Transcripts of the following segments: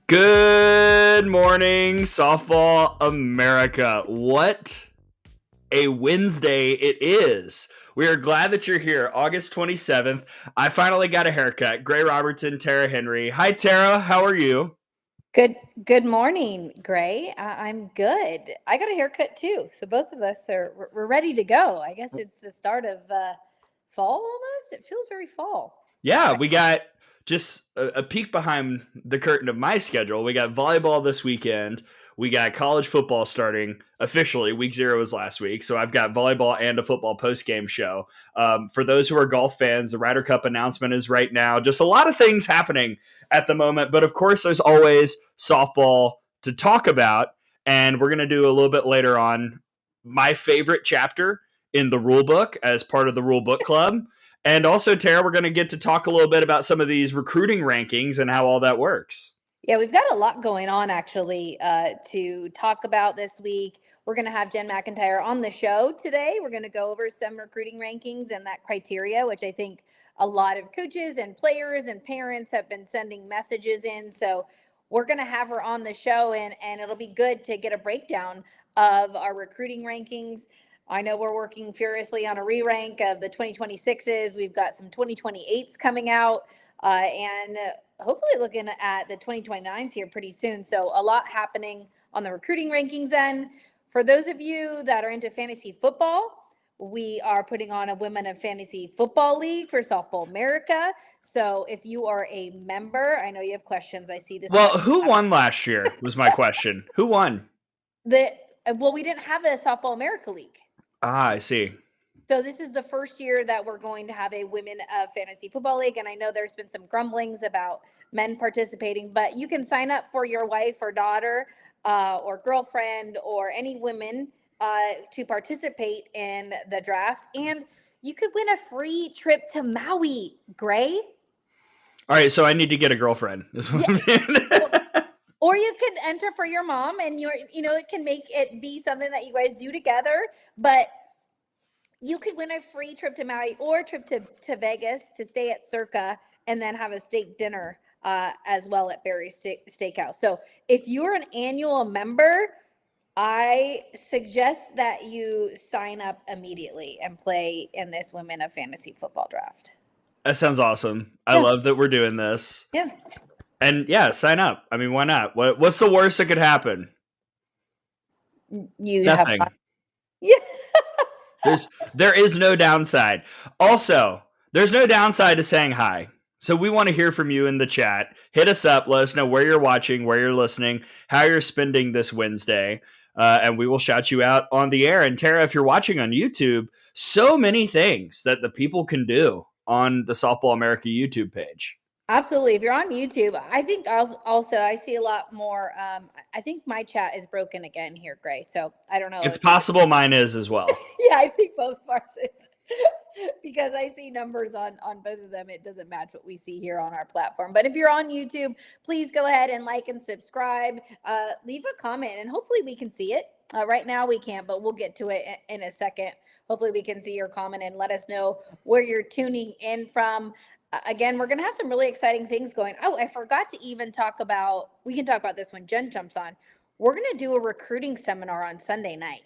Good morning, Softball America. What a Wednesday it is. We are glad that you're here. August 27th. I finally got a haircut. Gray Robertson, Tara Henry. Hi, Tara. How are you? Good morning, Gray. I'm good. I got a haircut too, so both of us we're ready to go. I guess it's the start of fall almost. It feels very fall. Yeah, we got just a peek behind the curtain of my schedule. We got volleyball this weekend. We got college football starting officially. Week 0 was last week. So I've got volleyball and a football post-game show. For those who are golf fans, the Ryder Cup announcement is right now. Just a lot of things happening at the moment. But of course, there's always softball to talk about. And we're going to do a little bit later on my favorite chapter in the rule book as part of the rule book club. And also, Tara, we're going to get to talk a little bit about some of these recruiting rankings and how all that works. Yeah, we've got a lot going on actually to talk about this week. We're going to have Jen McIntyre on the show today. We're going to go over some recruiting rankings and that criteria, which I think a lot of coaches and players and parents have been sending messages in. So we're going to have her on the show, and it'll be good to get a breakdown of our recruiting rankings. I know we're working furiously on a re-rank of the 2026s. We've got some 2028s coming out, and hopefully looking at the 2029s here pretty soon. So a lot happening on the recruiting rankings end. For those of you that are into fantasy football, we are putting on a Women of Fantasy Football League for Softball America. So if you are a member, I know you have questions. I see this. Well, who won last year was my question. Who won? Well, we didn't have a Softball America League. Ah, I see. So this is the first year that we're going to have a Women of Fantasy Football League. And I know there's been some grumblings about men participating, but you can sign up for your wife or daughter or girlfriend or any women to participate in the draft. And you could win a free trip to Maui, Gray. All right, so I need to get a girlfriend. Is what Or you could enter for your mom, and it can make it be something that you guys do together. But you could win a free trip to Maui or a trip to Vegas to stay at Circa and then have a steak dinner as well at Barry's Steakhouse. So if you're an annual member, I suggest that you sign up immediately and play in this Women of Fantasy Football draft. That sounds awesome. I love that we're doing this. Yeah. And yeah, sign up. I mean, why not? What's the worst that could happen? Nothing. Yeah. There is no downside. Also, there's no downside to saying hi. So we want to hear from you in the chat. Hit us up. Let us know where you're watching, where you're listening, how you're spending this Wednesday. And we will shout you out on the air. And Tara, if you're watching on YouTube, so many things that the people can do on the Softball America YouTube page. Absolutely. If you're on YouTube, I think also I see a lot more. I think my chat is broken again here, Gray. So I don't know. It's possible mine is as well. Yeah, I think both of ours is. Because I see numbers on both of them. It doesn't match what we see here on our platform. But if you're on YouTube, please go ahead and like and subscribe. Leave a comment, and hopefully we can see it. Right now we can't, but we'll get to it in a second. Hopefully we can see your comment and let us know where you're tuning in from. Again, we're going to have some really exciting things going. Oh, I forgot to even we can talk about this when Jen jumps on. We're going to do a recruiting seminar on Sunday night.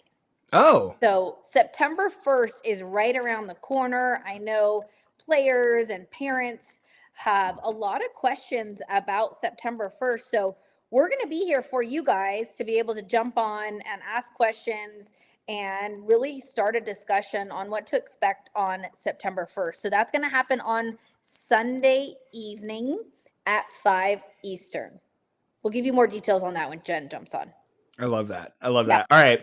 Oh. So September 1st is right around the corner. I know players and parents have a lot of questions about September 1st. So we're going to be here for you guys to be able to jump on and ask questions and really start a discussion on what to expect on September 1st. So that's going to happen on Sunday evening at 5 Eastern. We'll give you more details on that when Jen jumps on. I love that. I love that. All right.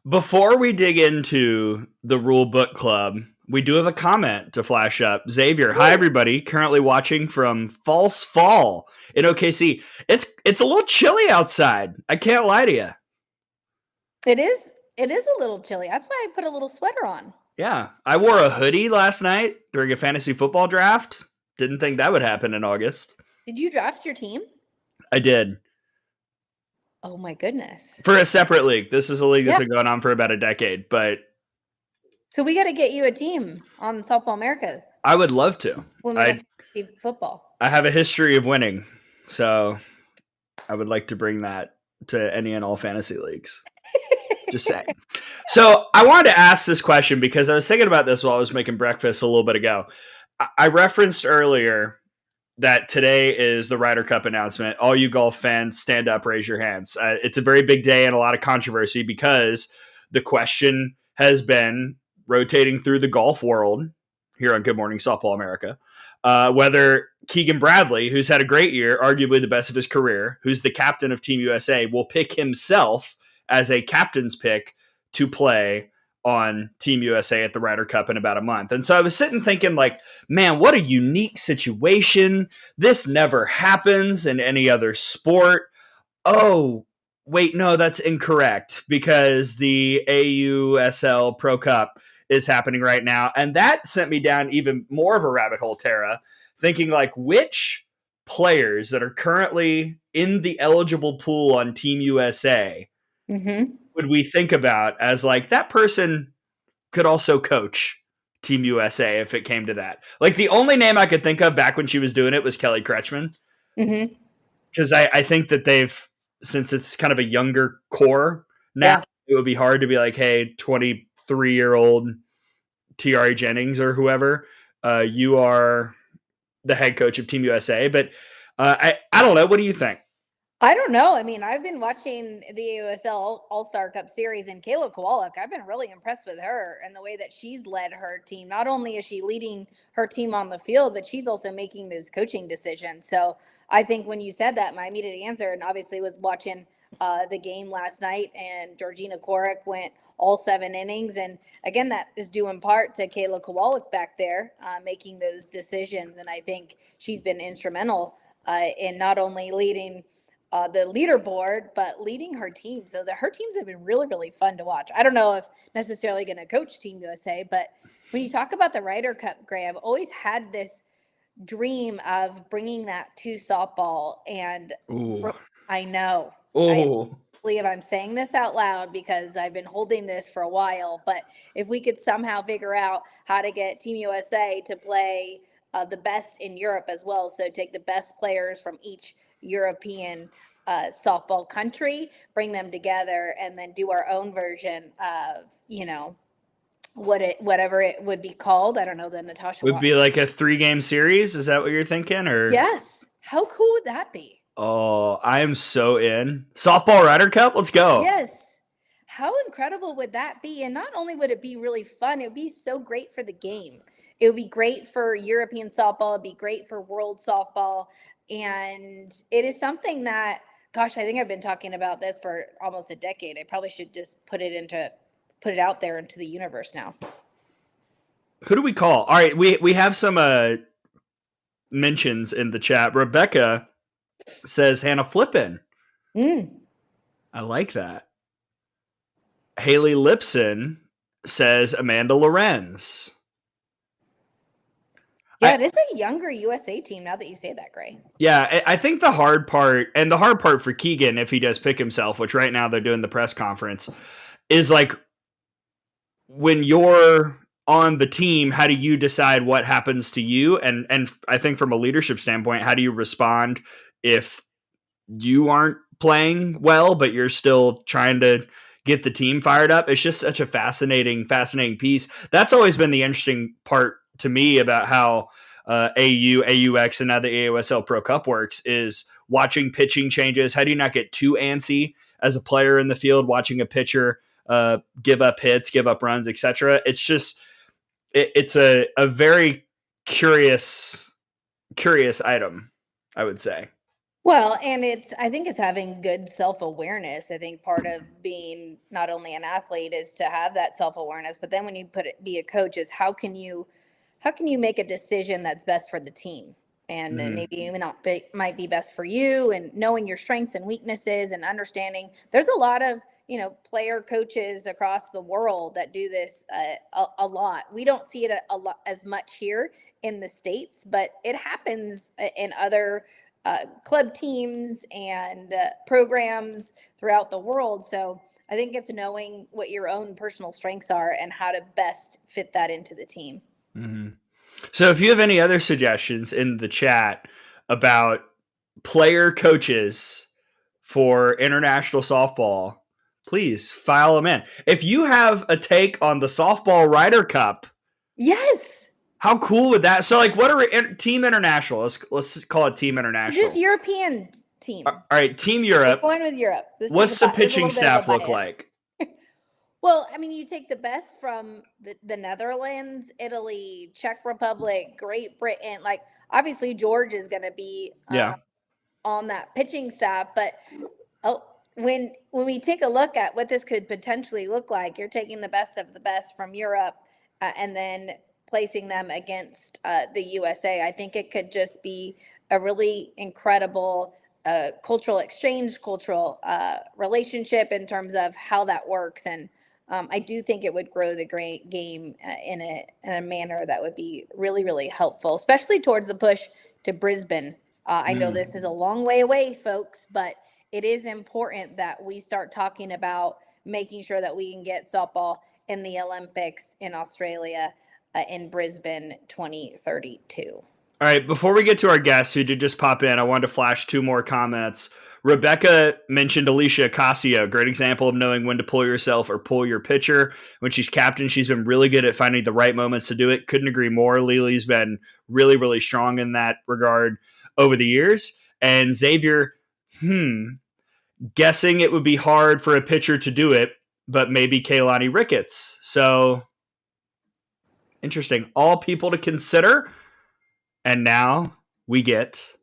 Before we dig into the rule book club, we do have a comment to flash up. Xavier, hi everybody. Currently watching from False Fall in OKC. It's a little chilly outside. I can't lie to you. It is a little chilly. That's why I put a little sweater on. Yeah. I wore a hoodie last night during a fantasy football draft. Didn't think that would happen in August. Did you draft your team? I did. Oh my goodness. For a separate league. This is a league that's been going on for about a decade, but so we got to get you a team on Softball America. I would love to. Women football. I have a history of winning, so I would like to bring that to any and all fantasy leagues. Just saying. So I wanted to ask this question because I was thinking about this while I was making breakfast a little bit ago. I referenced earlier that today is the Ryder Cup announcement. All you golf fans, stand up, raise your hands. It's a very big day and a lot of controversy because the question has been rotating through the golf world here on Good Morning Softball America, whether Keegan Bradley, who's had a great year, arguably the best of his career, who's the captain of Team USA, will pick himself as a captain's pick to play on Team USA at the Ryder Cup in about a month. And so I was sitting thinking like, man, what a unique situation. This never happens in any other sport. Oh, wait, no, that's incorrect because the AUSL Pro Cup is happening right now. And that sent me down even more of a rabbit hole, Tara, thinking like which players that are currently in the eligible pool on Team USA would we think about as like that person could also coach Team USA if it came to that. Like the only name I could think of back when she was doing it was Kelly Kretschmann. Because I think that they've, since it's kind of a younger core now, it would be hard to be like, hey, 23-year-old Tiare Jennings or whoever, you are the head coach of Team USA. But I don't know. What do you think? I don't know. I mean, I've been watching the AUSL All-Star Cup Series, and Kayla Kowalik, I've been really impressed with her and the way that she's led her team. Not only is she leading her team on the field, but she's also making those coaching decisions. So I think when you said that, my immediate answer, and obviously was watching the game last night, and Georgina Korick went all 7 innings. And again, that is due in part to Kayla Kowalik back there making those decisions. And I think she's been instrumental in not only leading the leaderboard, but leading her team. So her teams have been really, really fun to watch. I don't know if necessarily going to coach Team USA, but when you talk about the Ryder Cup, Gray, I've always had this dream of bringing that to softball. And I know. I believe I'm saying this out loud because I've been holding this for a while, but if we could somehow figure out how to get Team USA to play the best in Europe as well, so take the best players from each European softball country, bring them together, and then do our own version of, whatever it would be called. I don't know that Natasha would be like a 3-game series. Is that what you're thinking? Or yes. How cool would that be? Oh, I am so in. Softball Ryder Cup, let's go. Yes. How incredible would that be? And not only would it be really fun, it would be so great for the game. It would be great for European softball. It'd be great for world softball. And it is something that, gosh, I think I've been talking about this for almost a decade. I probably should just put it out there into the universe now. Who do we call? All right, we have some mentions in the chat. Rebecca says Hannah Flippin. I like that. Haley Lipson says Amanda Lorenz. Yeah, it is a younger USA team now that you say that, Gray. Yeah, I think the hard part for Keegan, if he does pick himself, which right now they're doing the press conference, is like when you're on the team, how do you decide what happens to you? And I think from a leadership standpoint, how do you respond if you aren't playing well, but you're still trying to get the team fired up? It's just such a fascinating piece. That's always been the interesting part to me about how AU, AUX, and now the AOSL Pro Cup works is watching pitching changes. How do you not get too antsy as a player in the field watching a pitcher give up hits, give up runs, etc.? It's just it's a very curious item, I would say. Well, and I think it's having good self-awareness. I think part of being not only an athlete is to have that self-awareness, but then when you be a coach is how can you make a decision that's best for the team? And then maybe even not might be best for you, and knowing your strengths and weaknesses and understanding. There's a lot of, player coaches across the world that do this a lot. We don't see it a lot as much here in the States, but it happens in other club teams and programs throughout the world. So I think it's knowing what your own personal strengths are and how to best fit that into the team. Mm-hmm. So if you have any other suggestions in the chat about player coaches for international softball, please file them in. If you have a take on the softball Ryder Cup, yes, how cool would that? So, like, what are Team International? Let's call it Team International. Just European team. All right, Team Europe. We're going with Europe. What's the pitching staff look like? Well, I mean, you take the best from the Netherlands, Italy, Czech Republic, Great Britain. Like, obviously, George is going to be on that pitching staff. But when we take a look at what this could potentially look like, you're taking the best of the best from Europe and then placing them against the USA. I think it could just be a really incredible cultural exchange, cultural relationship in terms of how that works. And I do think it would grow the great game in a manner that would be really, really helpful, especially towards the push to Brisbane. I know this is a long way away, folks, but it is important that we start talking about making sure that we can get softball in the Olympics in Australia in Brisbane 2032. All right, before we get to our guests who did just pop in, I wanted to flash two more comments. Rebecca mentioned Alicia Ocasio, great example of knowing when to pull yourself or pull your pitcher. When she's captain, she's been really good at finding the right moments to do it. Couldn't agree more. Lily's been really, really strong in that regard over the years. And Xavier, guessing it would be hard for a pitcher to do it, but maybe Kaylani Ricketts. So, interesting. All people to consider. And now we get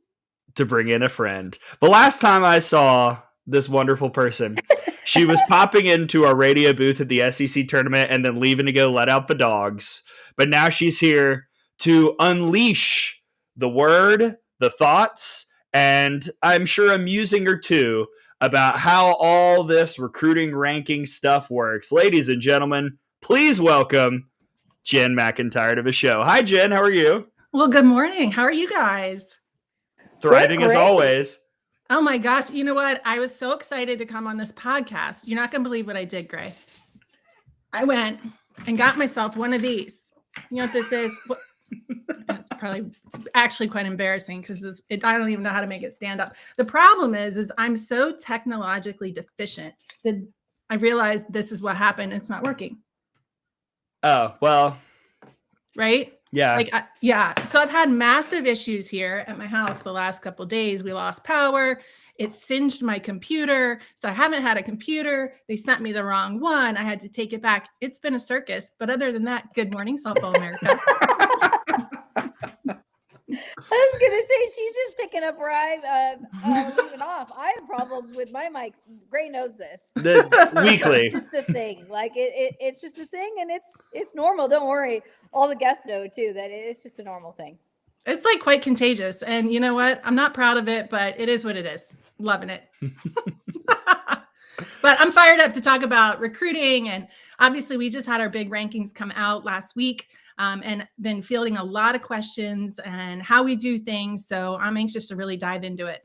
to bring in a friend. The last time I saw this wonderful person, she was popping into our radio booth at the SEC tournament and then leaving to go let out the dogs. But now she's here to unleash the word, the thoughts, and I'm sure a musing or two about how all this recruiting ranking stuff works. Ladies and gentlemen, please welcome Jen McIntyre to the show. Hi, Jen. How are you? Well, good morning. How are you guys? Thriving as always. Oh my gosh. You know what? I was so excited to come on this podcast. You're not going to believe what I did, Gray. I went and got myself one of these. You know what this is? It's actually quite embarrassing because I don't even know how to make it stand up. The problem is I'm so technologically deficient that I realized this is what happened. It's not working. Oh, well. Right? Yeah. So I've had massive issues here at my house the last couple of days. We lost power. It singed my computer. So I haven't had a computer. They sent me the wrong one. I had to take it back. It's been a circus. But other than that, good morning, Softball America. I was going to say, she's just picking up where I'm leaving off. I have problems with my mics. Gray knows this. Weekly. It's just a thing. Like it's just a thing, and it's normal. Don't worry. All the guests know too that it's just a normal thing. It's like quite contagious. And you know what? I'm not proud of it, but it is what it is. Loving it. But I'm fired up to talk about recruiting. And obviously we just had our big rankings come out last week. And been fielding a lot of questions and how we do things. So I'm anxious to really dive into it.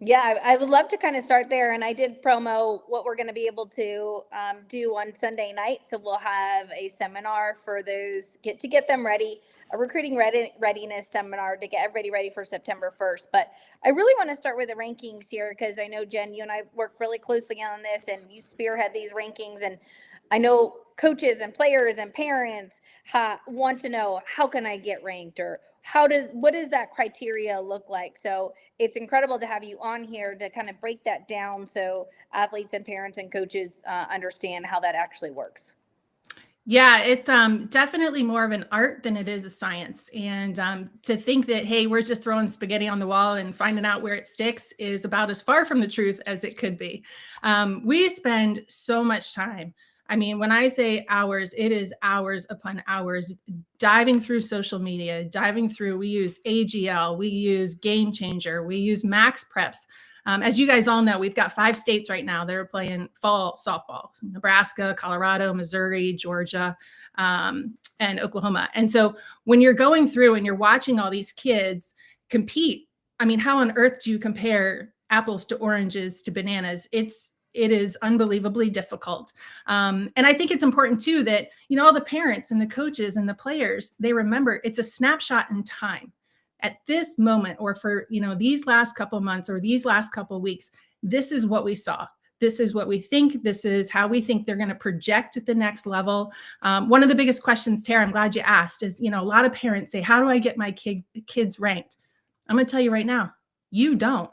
Yeah, I would love to kind of start there. And I did promo what we're going to be able to do on Sunday night. So we'll have a seminar for those, get them ready, a recruiting readiness seminar to get everybody ready for September 1st. But I really want to start with the rankings here because I know, Jen, you and I work really closely on this and you spearhead these rankings. And I know coaches and players and parents want to know, how can I get ranked, or what does that criteria look like? So it's incredible to have you on here to kind of break that down so athletes and parents and coaches understand how that actually works. Yeah, it's definitely more of an art than it is a science. And to think that, hey, we're just throwing spaghetti on the wall and finding out where it sticks is about as far from the truth as it could be. We spend so much time. I mean, when I say hours, it is hours upon hours diving through social media, we use AGL, we use Game Changer, we use Max Preps. As you guys all know, we've got 5 states right now that are playing fall softball: Nebraska, Colorado, Missouri, Georgia, and Oklahoma. And so when you're going through and you're watching all these kids compete, I mean, how on earth do you compare apples to oranges to bananas? It is unbelievably difficult. And I think it's important too that, all the parents and the coaches and the players, they remember it's a snapshot in time. At this moment, or for, these last couple months or these last couple weeks, this is what we saw. This is what we think. This is how we think they're going to project at the next level. One of the biggest questions, Tara, I'm glad you asked, is, a lot of parents say, how do I get my kids ranked? I'm going to tell you right now, you don't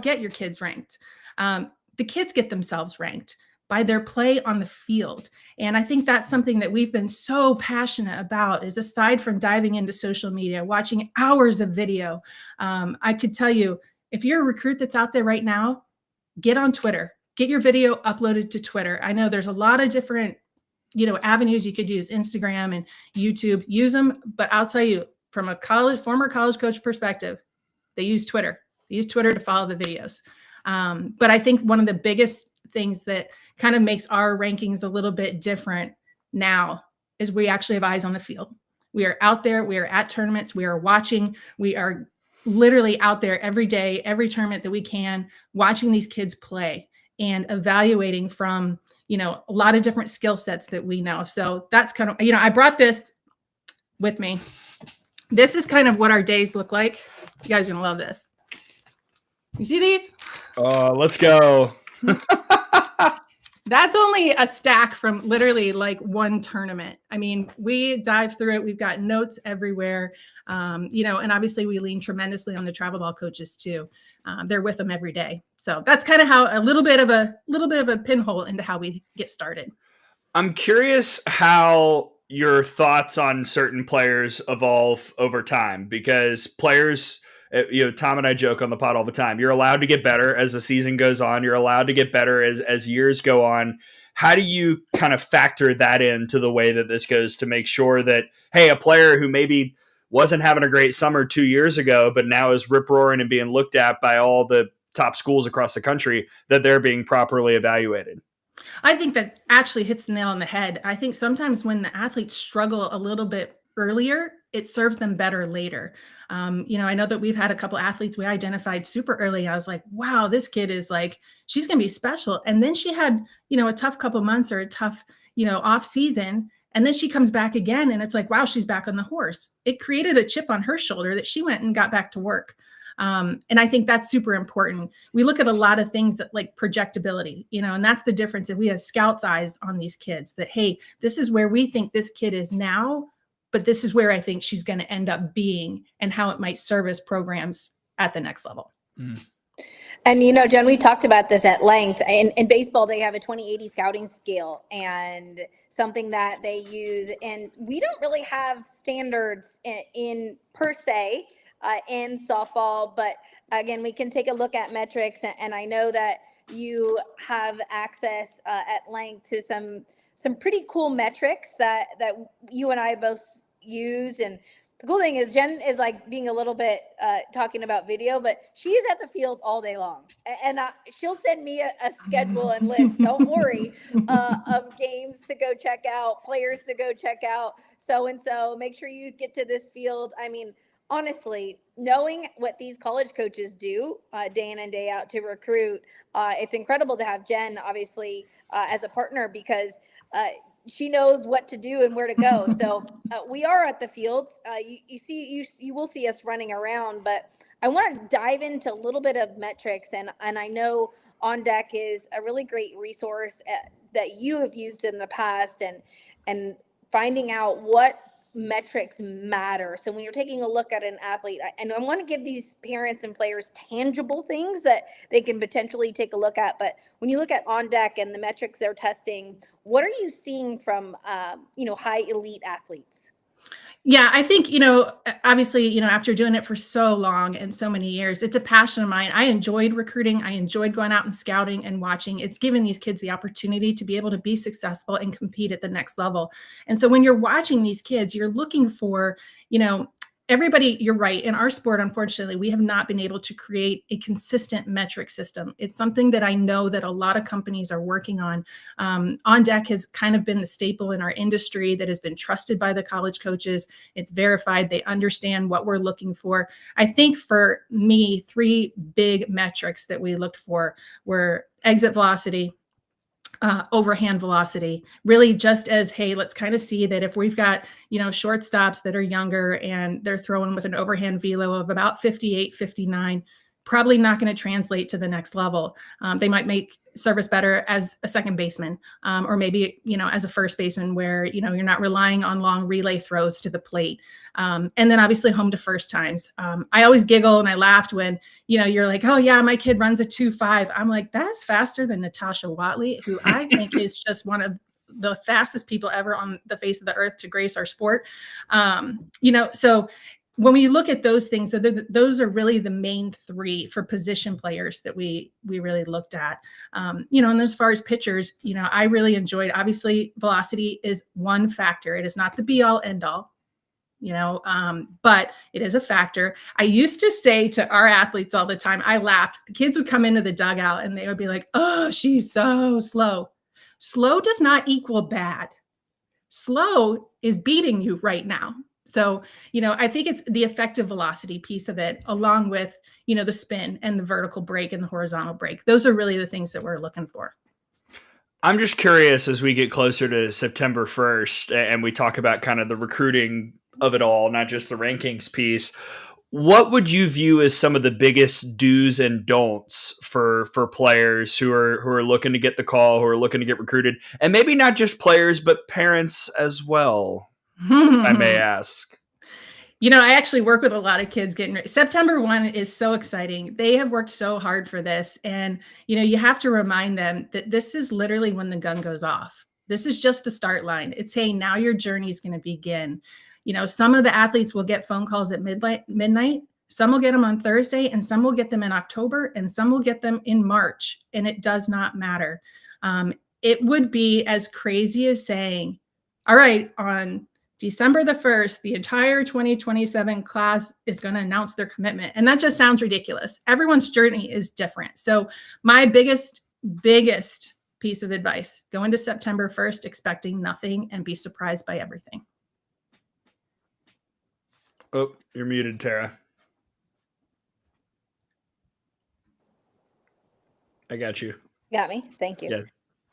get your kids ranked. The kids get themselves ranked by their play on the field. And I think that's something that we've been so passionate about, is aside from diving into social media, watching hours of video. I could tell you, if you're a recruit that's out there right now, get on Twitter, get your video uploaded to Twitter. I know there's a lot of different, avenues you could use, Instagram and YouTube, use them. But I'll tell you, from a former college coach perspective, they use Twitter. They use Twitter to follow the videos. But I think one of the biggest things that kind of makes our rankings a little bit different now is we actually have eyes on the field. We are out there. We are at tournaments. We are watching. We are literally out there every day, every tournament that we can, watching these kids play and evaluating from, a lot of different skill sets that we know. So that's kind of, I brought this with me. This is kind of what our days look like. You guys are going to love this. You see these? Let's go. That's only a stack from literally like one tournament. I mean, we dive through it. We've got notes everywhere, and obviously we lean tremendously on the travel ball coaches too. They're with them every day. So that's kind of how a little bit of a pinhole into how we get started. I'm curious how your thoughts on certain players evolve over time, because players, Tom and I joke on the pod all the time. You're allowed to get better as the season goes on. You're allowed to get better as years go on. How do you kind of factor that into the way that this goes to make sure that, hey, a player who maybe wasn't having a great summer 2 years ago, but now is rip-roaring and being looked at by all the top schools across the country, that they're being properly evaluated? I think that actually hits the nail on the head. I think sometimes when the athletes struggle a little bit earlier, it serves them better later. I know that we've had a couple athletes we identified super early. I was like, wow, this kid is like, she's going to be special. And then she had, a tough couple months or a tough, off season. And then she comes back again and it's like, wow, she's back on the horse. It created a chip on her shoulder that she went and got back to work. And I think that's super important. We look at a lot of things like projectability, and that's the difference. If we have scouts' eyes on these kids, that, hey, this is where we think this kid is now, but this is where I think she's going to end up being and how it might service programs at the next level. Mm. And, Jen, we talked about this at length. In baseball, they have a 20/80 scouting scale, and something that they use. And we don't really have standards in per se in softball. But, again, we can take a look at metrics. And I know that you have access at length to some pretty cool metrics that you and I both use. And the cool thing is Jen is like being a little bit talking about video, but she's at the field all day long. And she'll send me a schedule and list, don't worry, of games to go check out, players to go check out, so-and-so. Make sure you get to this field. I mean, honestly, knowing what these college coaches do day in and day out to recruit, it's incredible to have Jen, obviously, as a partner, because she knows what to do and where to go. So we are at the fields. You will see us running around, but I want to dive into a little bit of metrics. And I know On Deck is a really great resource that you have used in the past, and finding out what metrics matter. So when you're taking a look at an athlete, and I want to give these parents and players tangible things that they can potentially take a look at. But when you look at On Deck and the metrics they're testing, what are you seeing from high elite athletes? Yeah, I think, obviously, after doing it for so long and so many years, it's a passion of mine. I enjoyed recruiting. I enjoyed going out and scouting and watching. It's given these kids the opportunity to be able to be successful and compete at the next level. And so when you're watching these kids, you're looking for, everybody, you're right. In our sport, unfortunately, we have not been able to create a consistent metric system. It's something that I know that a lot of companies are working on. On Deck has kind of been the staple in our industry that has been trusted by the college coaches. It's verified. They understand what we're looking for. I think for me, 3 big metrics that we looked for were exit velocity, overhand velocity, really just as, hey, let's kind of see that if we've got, shortstops that are younger and they're throwing with an overhand velo of about 58, 59, probably not going to translate to the next level. They might make service better as a second baseman, or maybe, as a first baseman where, you're not relying on long relay throws to the plate. And then obviously home to first times. I always giggle and I laughed when, you're like, oh yeah, my kid runs a 2.5. I'm like, that's faster than Natasha Watley, who I think is just one of the fastest people ever on the face of the earth to grace our sport. So when we look at those things, so those are really the main 3 for position players that we really looked at. And as far as pitchers, I really enjoyed, obviously velocity is one factor. It is not the be all end all, but it is a factor. I used to say to our athletes all the time, I laughed. The kids would come into the dugout and they would be like, oh, she's so slow. Slow does not equal bad. Slow is beating you right now. So, I think it's the effective velocity piece of it, along with, the spin and the vertical break and the horizontal break. Those are really the things that we're looking for. I'm just curious, as we get closer to September 1st and we talk about kind of the recruiting of it all, not just the rankings piece, what would you view as some of the biggest do's and don'ts for players who are looking to get the call, who are looking to get recruited, and maybe not just players, but parents as well, if I may ask? I actually work with a lot of kids getting ready. September 1 is so exciting. They have worked so hard for this. And, you have to remind them that this is literally when the gun goes off. This is just the start line. It's saying now your journey is going to begin. Some of the athletes will get phone calls at midnight. Some will get them on Thursday, and some will get them in October, and some will get them in March. And it does not matter. It would be as crazy as saying, all right, on December the 1st, the entire 2027 class is going to announce their commitment. And that just sounds ridiculous. Everyone's journey is different. So my biggest piece of advice, go into September 1st expecting nothing and be surprised by everything. Oh, you're muted, Tara. I got you. Got me. Thank you. Yeah.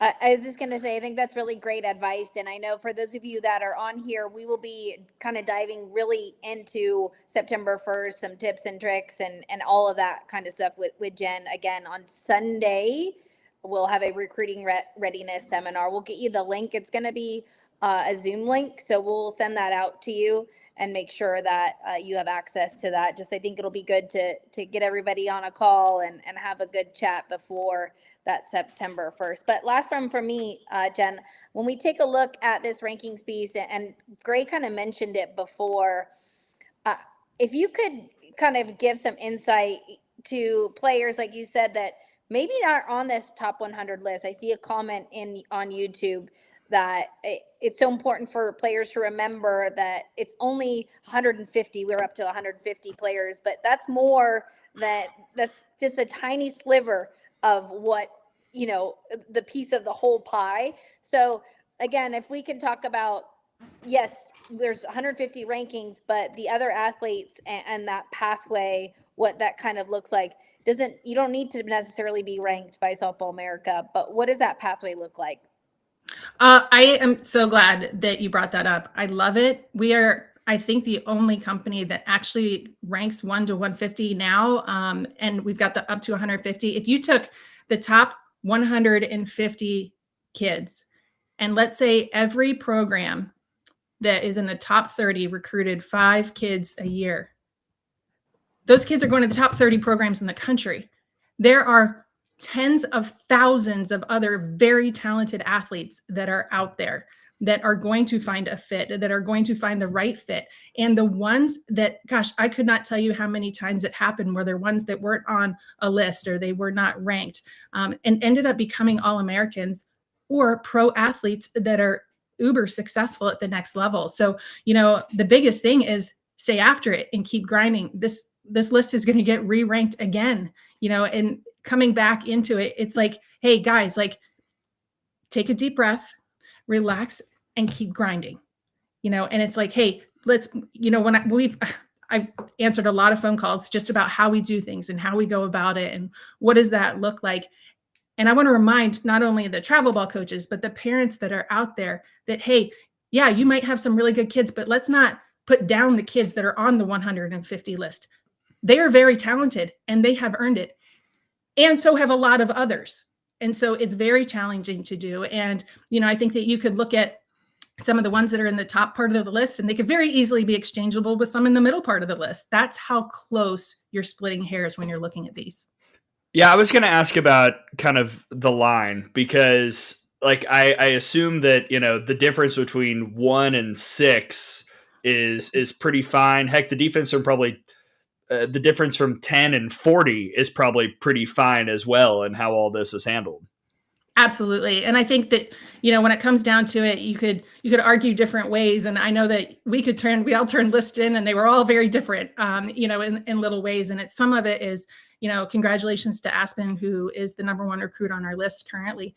I was just going to say, I think that's really great advice. And I know for those of you that are on here, we will be kind of diving really into September 1st, some tips and tricks and all of that kind of stuff with Jen. Again, on Sunday, we'll have a recruiting readiness seminar. We'll get you the link. It's going to be a Zoom link. So we'll send that out to you and make sure that you have access to that. Just, I think it'll be good to get everybody on a call and have a good chat before that September 1st. But last one for me, Jen, when we take a look at this rankings piece, and Gray kind of mentioned it before, if you could kind of give some insight to players, like you said, that maybe not on this top 100 list. I see a comment on YouTube that it's so important for players to remember that it's only 150. We're up to 150 players, but that's that's just a tiny sliver of what, the piece of the whole pie. So again, if we can talk about, yes, there's 150 rankings, but the other athletes and that pathway, what that kind of looks like, you don't need to necessarily be ranked by Softball America, but what does that pathway look like? I am so glad that you brought that up. I love it. We are, I think, the only company that actually ranks 1 to 150 now. And we've got the up to 150. If you took the top 150 kids. And let's say every program that is in the top 30 recruited 5 kids a year. Those kids are going to the top 30 programs in the country. There are tens of thousands of other very talented athletes that are out there that are going to find a fit, that are going to find the right fit. And the ones that, gosh, I could not tell you how many times it happened where they're ones that weren't on a list or they were not ranked, and ended up becoming All-Americans or pro athletes that are uber successful at the next level. So, the biggest thing is stay after it and keep grinding. This list is going to get re-ranked again, and coming back into it, it's like, hey guys, like take a deep breath, relax, and keep grinding, and it's like, hey, let's, when I've answered a lot of phone calls just about how we do things and how we go about it and what does that look like. And I want to remind not only the travel ball coaches, but the parents that are out there that, hey, yeah, you might have some really good kids, but let's not put down the kids that are on the 150 list. They are very talented and they have earned it. And so have a lot of others. And so it's very challenging to do. And, I think that you could look at some of the ones that are in the top part of the list and they could very easily be exchangeable with some in the middle part of the list. That's how close you're splitting hairs when you're looking at these. Yeah, I was going to ask about kind of the line because like I assume that, the difference between 1 and 6 is pretty fine. Heck, the defense are probably the difference from 10 and 40 is probably pretty fine as well in how all this is handled. Absolutely. And I think that, when it comes down to it, you could argue different ways. And I know that we all turned lists in and they were all very different, in little ways. And some of it is, congratulations to Aspen, who is the number 1 recruit on our list currently.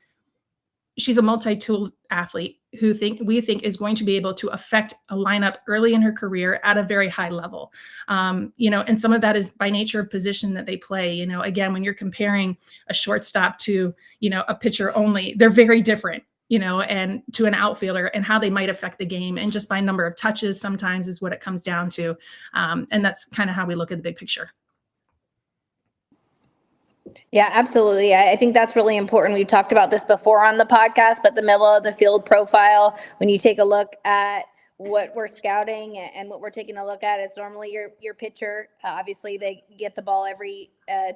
She's a multi-tool athlete who we think is going to be able to affect a lineup early in her career at a very high level. And some of that is by nature of position that they play. Again, when you're comparing a shortstop to, a pitcher only, they're very different, and to an outfielder and how they might affect the game. And just by number of touches sometimes is what it comes down to. And that's kind of how we look at the big picture. Yeah, absolutely. I think that's really important. We've talked about this before on the podcast, but the middle of the field profile, when you take a look at what we're scouting and what we're taking a look at, it's normally your pitcher. Obviously, they get the ball every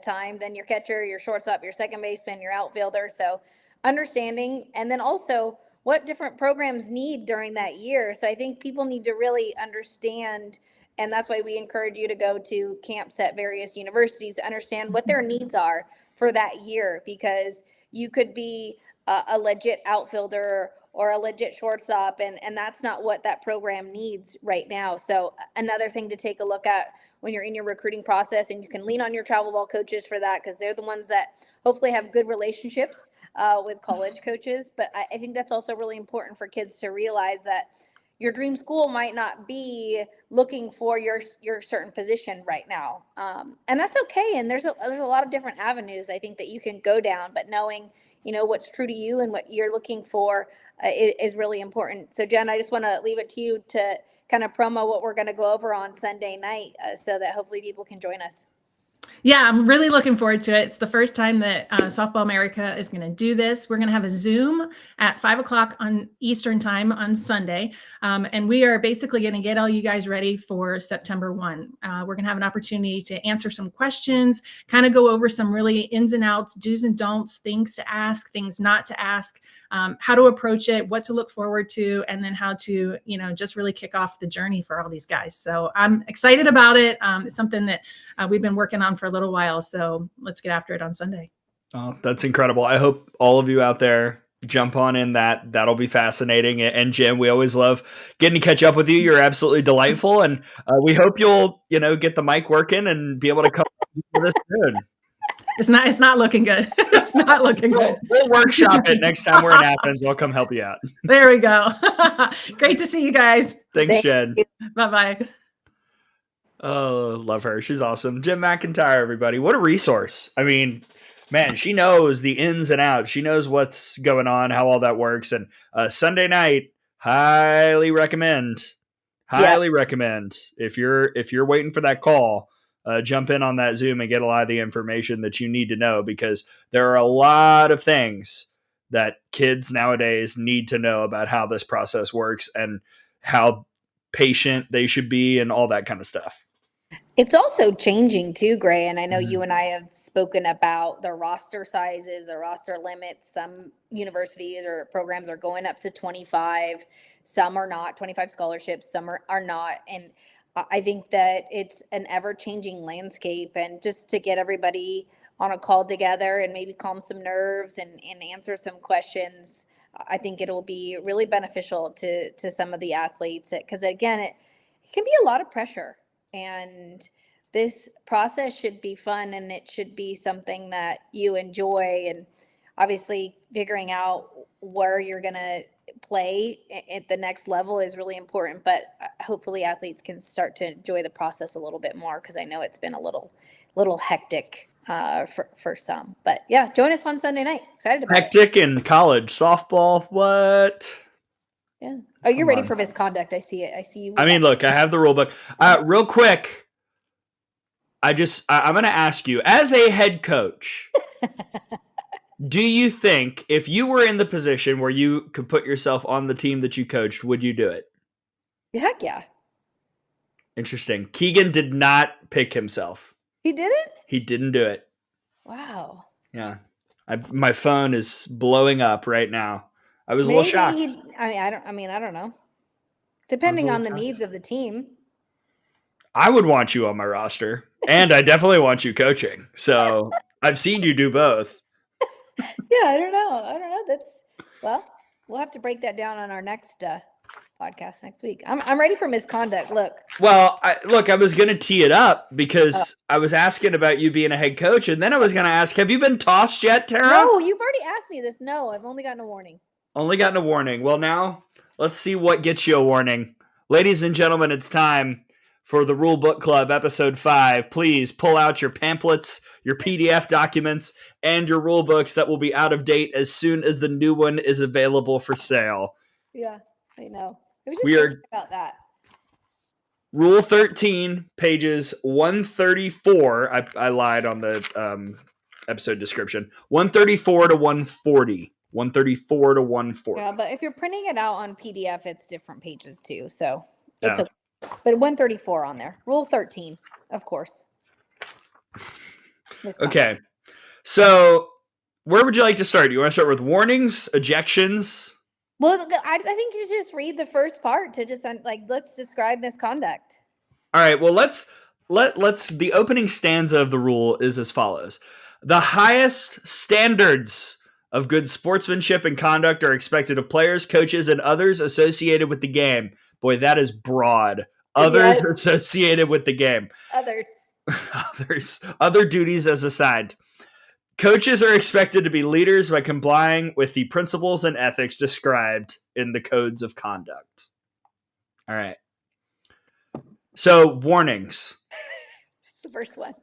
time. Then your catcher, your shortstop, your second baseman, your outfielder. So understanding, and then also what different programs need during that year. So I think people need to really understand. And that's why we encourage you to go to camps at various universities to understand what their needs are for that year, because you could be a legit outfielder or a legit shortstop, and that's not what that program needs right now. So another thing to take a look at when you're in your recruiting process, and you can lean on your travel ball coaches for that because they're the ones that hopefully have good relationships with college coaches. But I think that's also really important for kids to realize that your dream school might not be looking for your certain position right now. And that's okay. And there's a lot of different avenues I think that you can go down, but knowing, what's true to you and what you're looking for is really important. So Jen, I just want to leave it to you to kind of promo what we're going to go over on Sunday night so that hopefully people can join us. Yeah, I'm really looking forward to it. It's the first time that Softball America is going to do this. We're going to have a Zoom at 5:00 on Eastern time on Sunday. And we are basically going to get all you guys ready for September 1. We're going to have an opportunity to answer some questions, kind of go over some really ins and outs, do's and don'ts, things to ask, things not to ask, how to approach it, what to look forward to, and then how to, just really kick off the journey for all these guys. So I'm excited about it. It's something that we've been working on for a little while. So let's get after it on Sunday. Oh, that's incredible. I hope all of you out there jump on in that'll be fascinating. And Jim, we always love getting to catch up with you. You're absolutely delightful. And we hope you'll, get the mic working and be able to come to this soon. It's not looking good. It's not looking good. We'll workshop it next time we're in Athens. I'll come help you out. There we go. Great to see you guys. Thanks, Jen. Bye-bye. Oh, love her. She's awesome. Jen McIntyre, everybody. What a resource. I mean, man, she knows the ins and outs. She knows what's going on, how all that works. And Sunday night, highly recommend. Highly recommend. If you're waiting for that call, jump in on that Zoom and get a lot of the information that you need to know, because there are a lot of things that kids nowadays need to know about how this process works and how patient they should be and all that kind of stuff. It's also changing too, Gray. And I know you and I have spoken about the roster sizes, the roster limits. Some universities or programs are going up to 25. Some are not, 25 scholarships, some are not. And I think that it's an ever-changing landscape. And just to get everybody on a call together and maybe calm some nerves and answer some questions, I think it'll be really beneficial to some of the athletes. Because again, it can be a lot of pressure. And this process should be fun, and it should be something that you enjoy. And obviously figuring out where you're going to play at the next level is really important, but hopefully athletes can start to enjoy the process a little bit more, because I know it's been a little hectic for some. But yeah, join us on Sunday night. Excited about hectic in college softball. What? Yeah. Oh, you're ready for misconduct. I see it. I see you. I mean, look, I have the rule book. Real quick, I'm going to ask you, as a head coach, do you think if you were in the position where you could put yourself on the team that you coached, would you do it? Heck yeah. Interesting. Keegan did not pick himself. He didn't? He didn't do it. Wow. Yeah. My phone is blowing up right now. I was a little shocked. I don't know. Depending on the needs of the team. I would want you on my roster, and I definitely want you coaching. So I've seen you do both. Yeah, I don't know. We'll have to break that down on our next podcast next week. I'm ready for misconduct. Look. Well, I was going to tee it up because I was asking about you being a head coach, and then I was going to ask, have you been tossed yet, Tara? No, you've already asked me this. No, I've only gotten a warning. Only gotten a warning. Well, now let's see what gets you a warning. Ladies and gentlemen, it's time for the Rule Book Club, episode 5. Please pull out your pamphlets, your PDF documents, and your rule books that will be out of date as soon as the new one is available for sale. Yeah, I know. I was just thinking about that. Rule 13, pages 134. I lied on the episode description. 134 to 140. 134 to 140. Yeah, but if you're printing it out on PDF, it's different pages too. So it's okay. But 134 on there. Rule 13, of course. Okay. So where would you like to start? You want to start with warnings, ejections? Well, I think you just read the first part to just let's describe misconduct. All right. Well, let's the opening stanza of the rule is as follows. The highest standards of good sportsmanship and conduct are expected of players, coaches, and others associated with the game. Boy, that is broad. Others associated with the game. Other duties as assigned. Coaches are expected to be leaders by complying with the principles and ethics described in the codes of conduct. All right. So, warnings. It's the first one.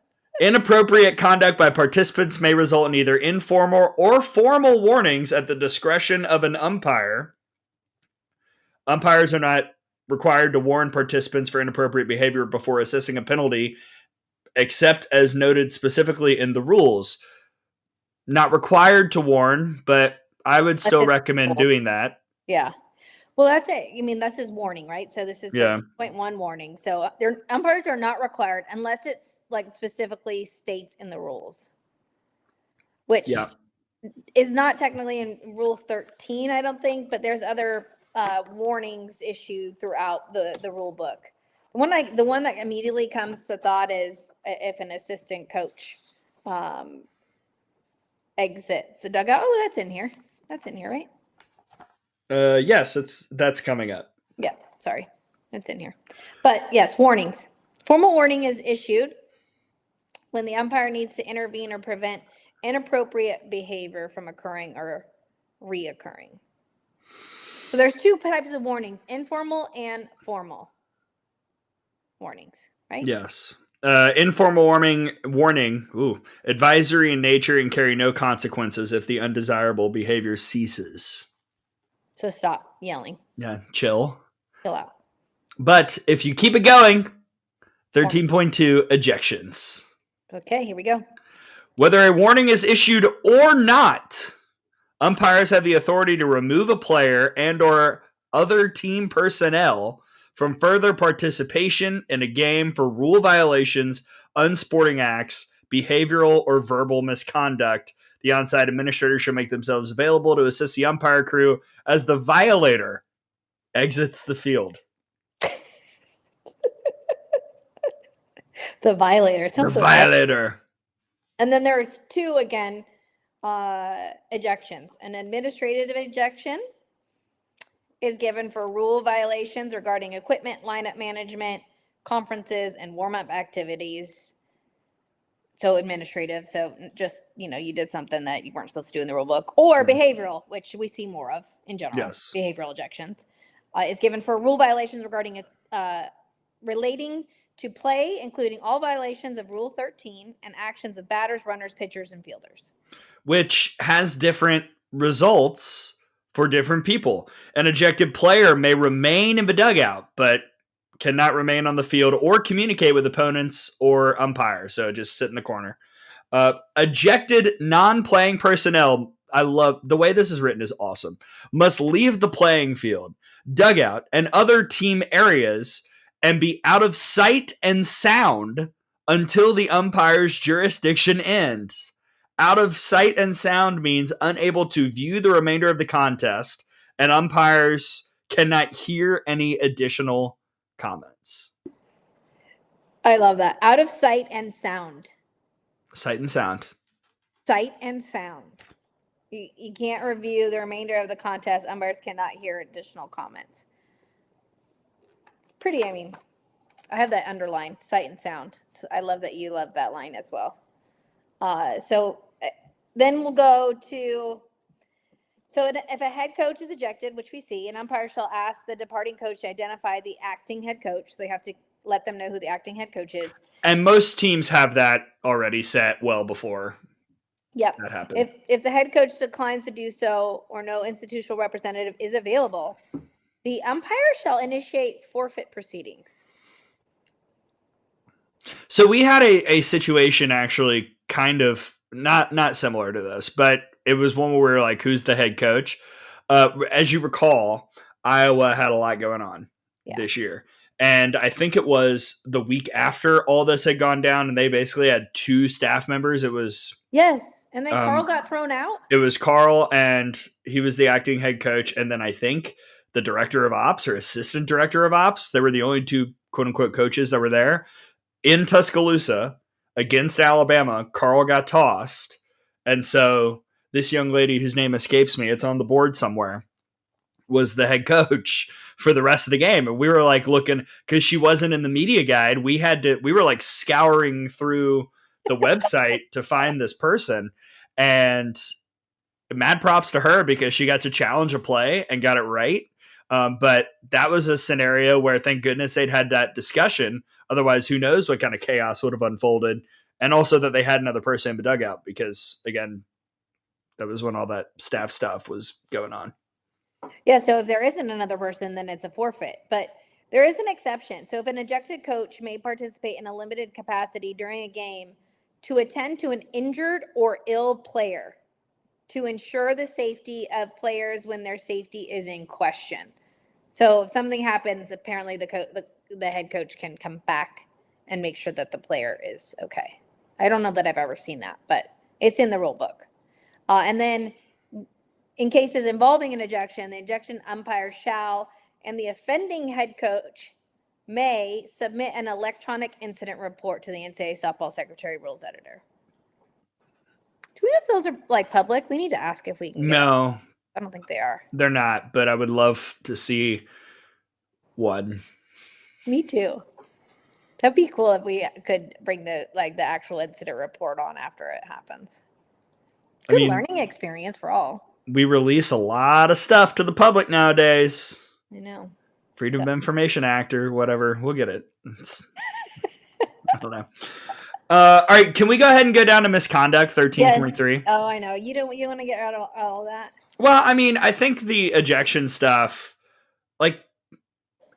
Inappropriate conduct by participants may result in either informal or formal warnings at the discretion of an umpire. Umpires are not required to warn participants for inappropriate behavior before assessing a penalty, except as noted specifically in the rules. Not required to warn, but I would still recommend doing that. Yeah. Well, that's it. I mean, that's his warning, right? So this is the 2.1 warning. So umpires are not required unless it's specifically states in the rules, which is not technically in Rule 13, I don't think, but there's other warnings issued throughout the rule book. The one that immediately comes to thought is if an assistant coach exits the dugout. Oh, that's in here. That's in here, right? Yes, that's coming up. Yeah, sorry. It's in here. But yes, warnings. Formal warning is issued when the umpire needs to intervene or prevent inappropriate behavior from occurring or reoccurring. So there's two types of warnings, informal and formal warnings, right? Yes. Informal warning, advisory in nature and carry no consequences if the undesirable behavior ceases. So stop yelling. Yeah, chill out. But if you keep it going, 13.2 ejections. Okay, here we go. Whether a warning is issued or not, umpires have the authority to remove a player and or other team personnel from further participation in a game for rule violations, unsporting acts, behavioral or verbal misconduct. The onside administrator shall make themselves available to assist the umpire crew as the violator exits the field. The violator. The violator. And then there's two again, ejections. An administrative ejection is given for rule violations regarding equipment, lineup management, conferences, and warm-up activities. So administrative. So just, you did something that you weren't supposed to do in the rule book. Or behavioral, which we see more of in general. Yes. Behavioral ejections is given for rule violations regarding relating to play, including all violations of Rule 13 and actions of batters, runners, pitchers, and fielders. Which has different results for different people. An ejected player may remain in the dugout, but cannot remain on the field or communicate with opponents or umpires. So just sit in the corner. Ejected non-playing personnel, I love the way this is written, is awesome, must leave the playing field, dugout, and other team areas and be out of sight and sound until the umpire's jurisdiction ends. Out of sight and sound means unable to view the remainder of the contest, and umpires cannot hear any additional comments. I love that. Out of sight and sound. Sight and sound. Sight and sound. You can't review the remainder of the contest. Umpires cannot hear additional comments. It's pretty, I have that underlined, sight and sound. I love that you love that line as well. So then we'll go to, if a head coach is ejected, which we see, an umpire shall ask the departing coach to identify the acting head coach. So they have to let them know who the acting head coach is. And most teams have that already set well before that happens. If the head coach declines to do so or no institutional representative is available, the umpire shall initiate forfeit proceedings. So we had a situation actually kind of not similar to this, but it was one where we were like, who's the head coach? As you recall, Iowa had a lot going on this year. And I think it was the week after all this had gone down and they basically had two staff members. It was... Yes. And then Carl got thrown out. It was Carl and he was the acting head coach. And then I think the director of ops or assistant director of ops, they were the only two quote unquote coaches that were there. In Tuscaloosa against Alabama, Carl got tossed. And so this young lady whose name escapes me, it's on the board somewhere, was the head coach for the rest of the game. And we were like looking, because she wasn't in the media guide, we were like scouring through the website to find this person. And mad props to her because she got to challenge a play and got it right. But that was a scenario where thank goodness they'd had that discussion. Otherwise, who knows what kind of chaos would have unfolded. And also that they had another person in the dugout because, again, that was when all that staff stuff was going on. Yeah, so if there isn't another person, then it's a forfeit. But there is an exception. So if an ejected coach may participate in a limited capacity during a game to attend to an injured or ill player to ensure the safety of players when their safety is in question. So if something happens, apparently the head coach can come back and make sure that the player is okay. I don't know that I've ever seen that, but it's in the rule book. And then in cases involving an ejection, the ejection umpire shall, and the offending head coach may submit an electronic incident report to the NCAA softball secretary rules editor. Do we know if those are like public? We need to ask if we can. No, I don't think they are. They're not, but I would love to see one. Me too. That'd be cool if we could bring the actual incident report on after it happens. Good learning experience for all. We release a lot of stuff to the public nowadays. I know. Freedom of Information Act or whatever. We'll get it. I don't know. All right. Can we go ahead and go down to misconduct 13.3? Yes. Oh, I know. You want to get out of all that? Well, I think the ejection stuff,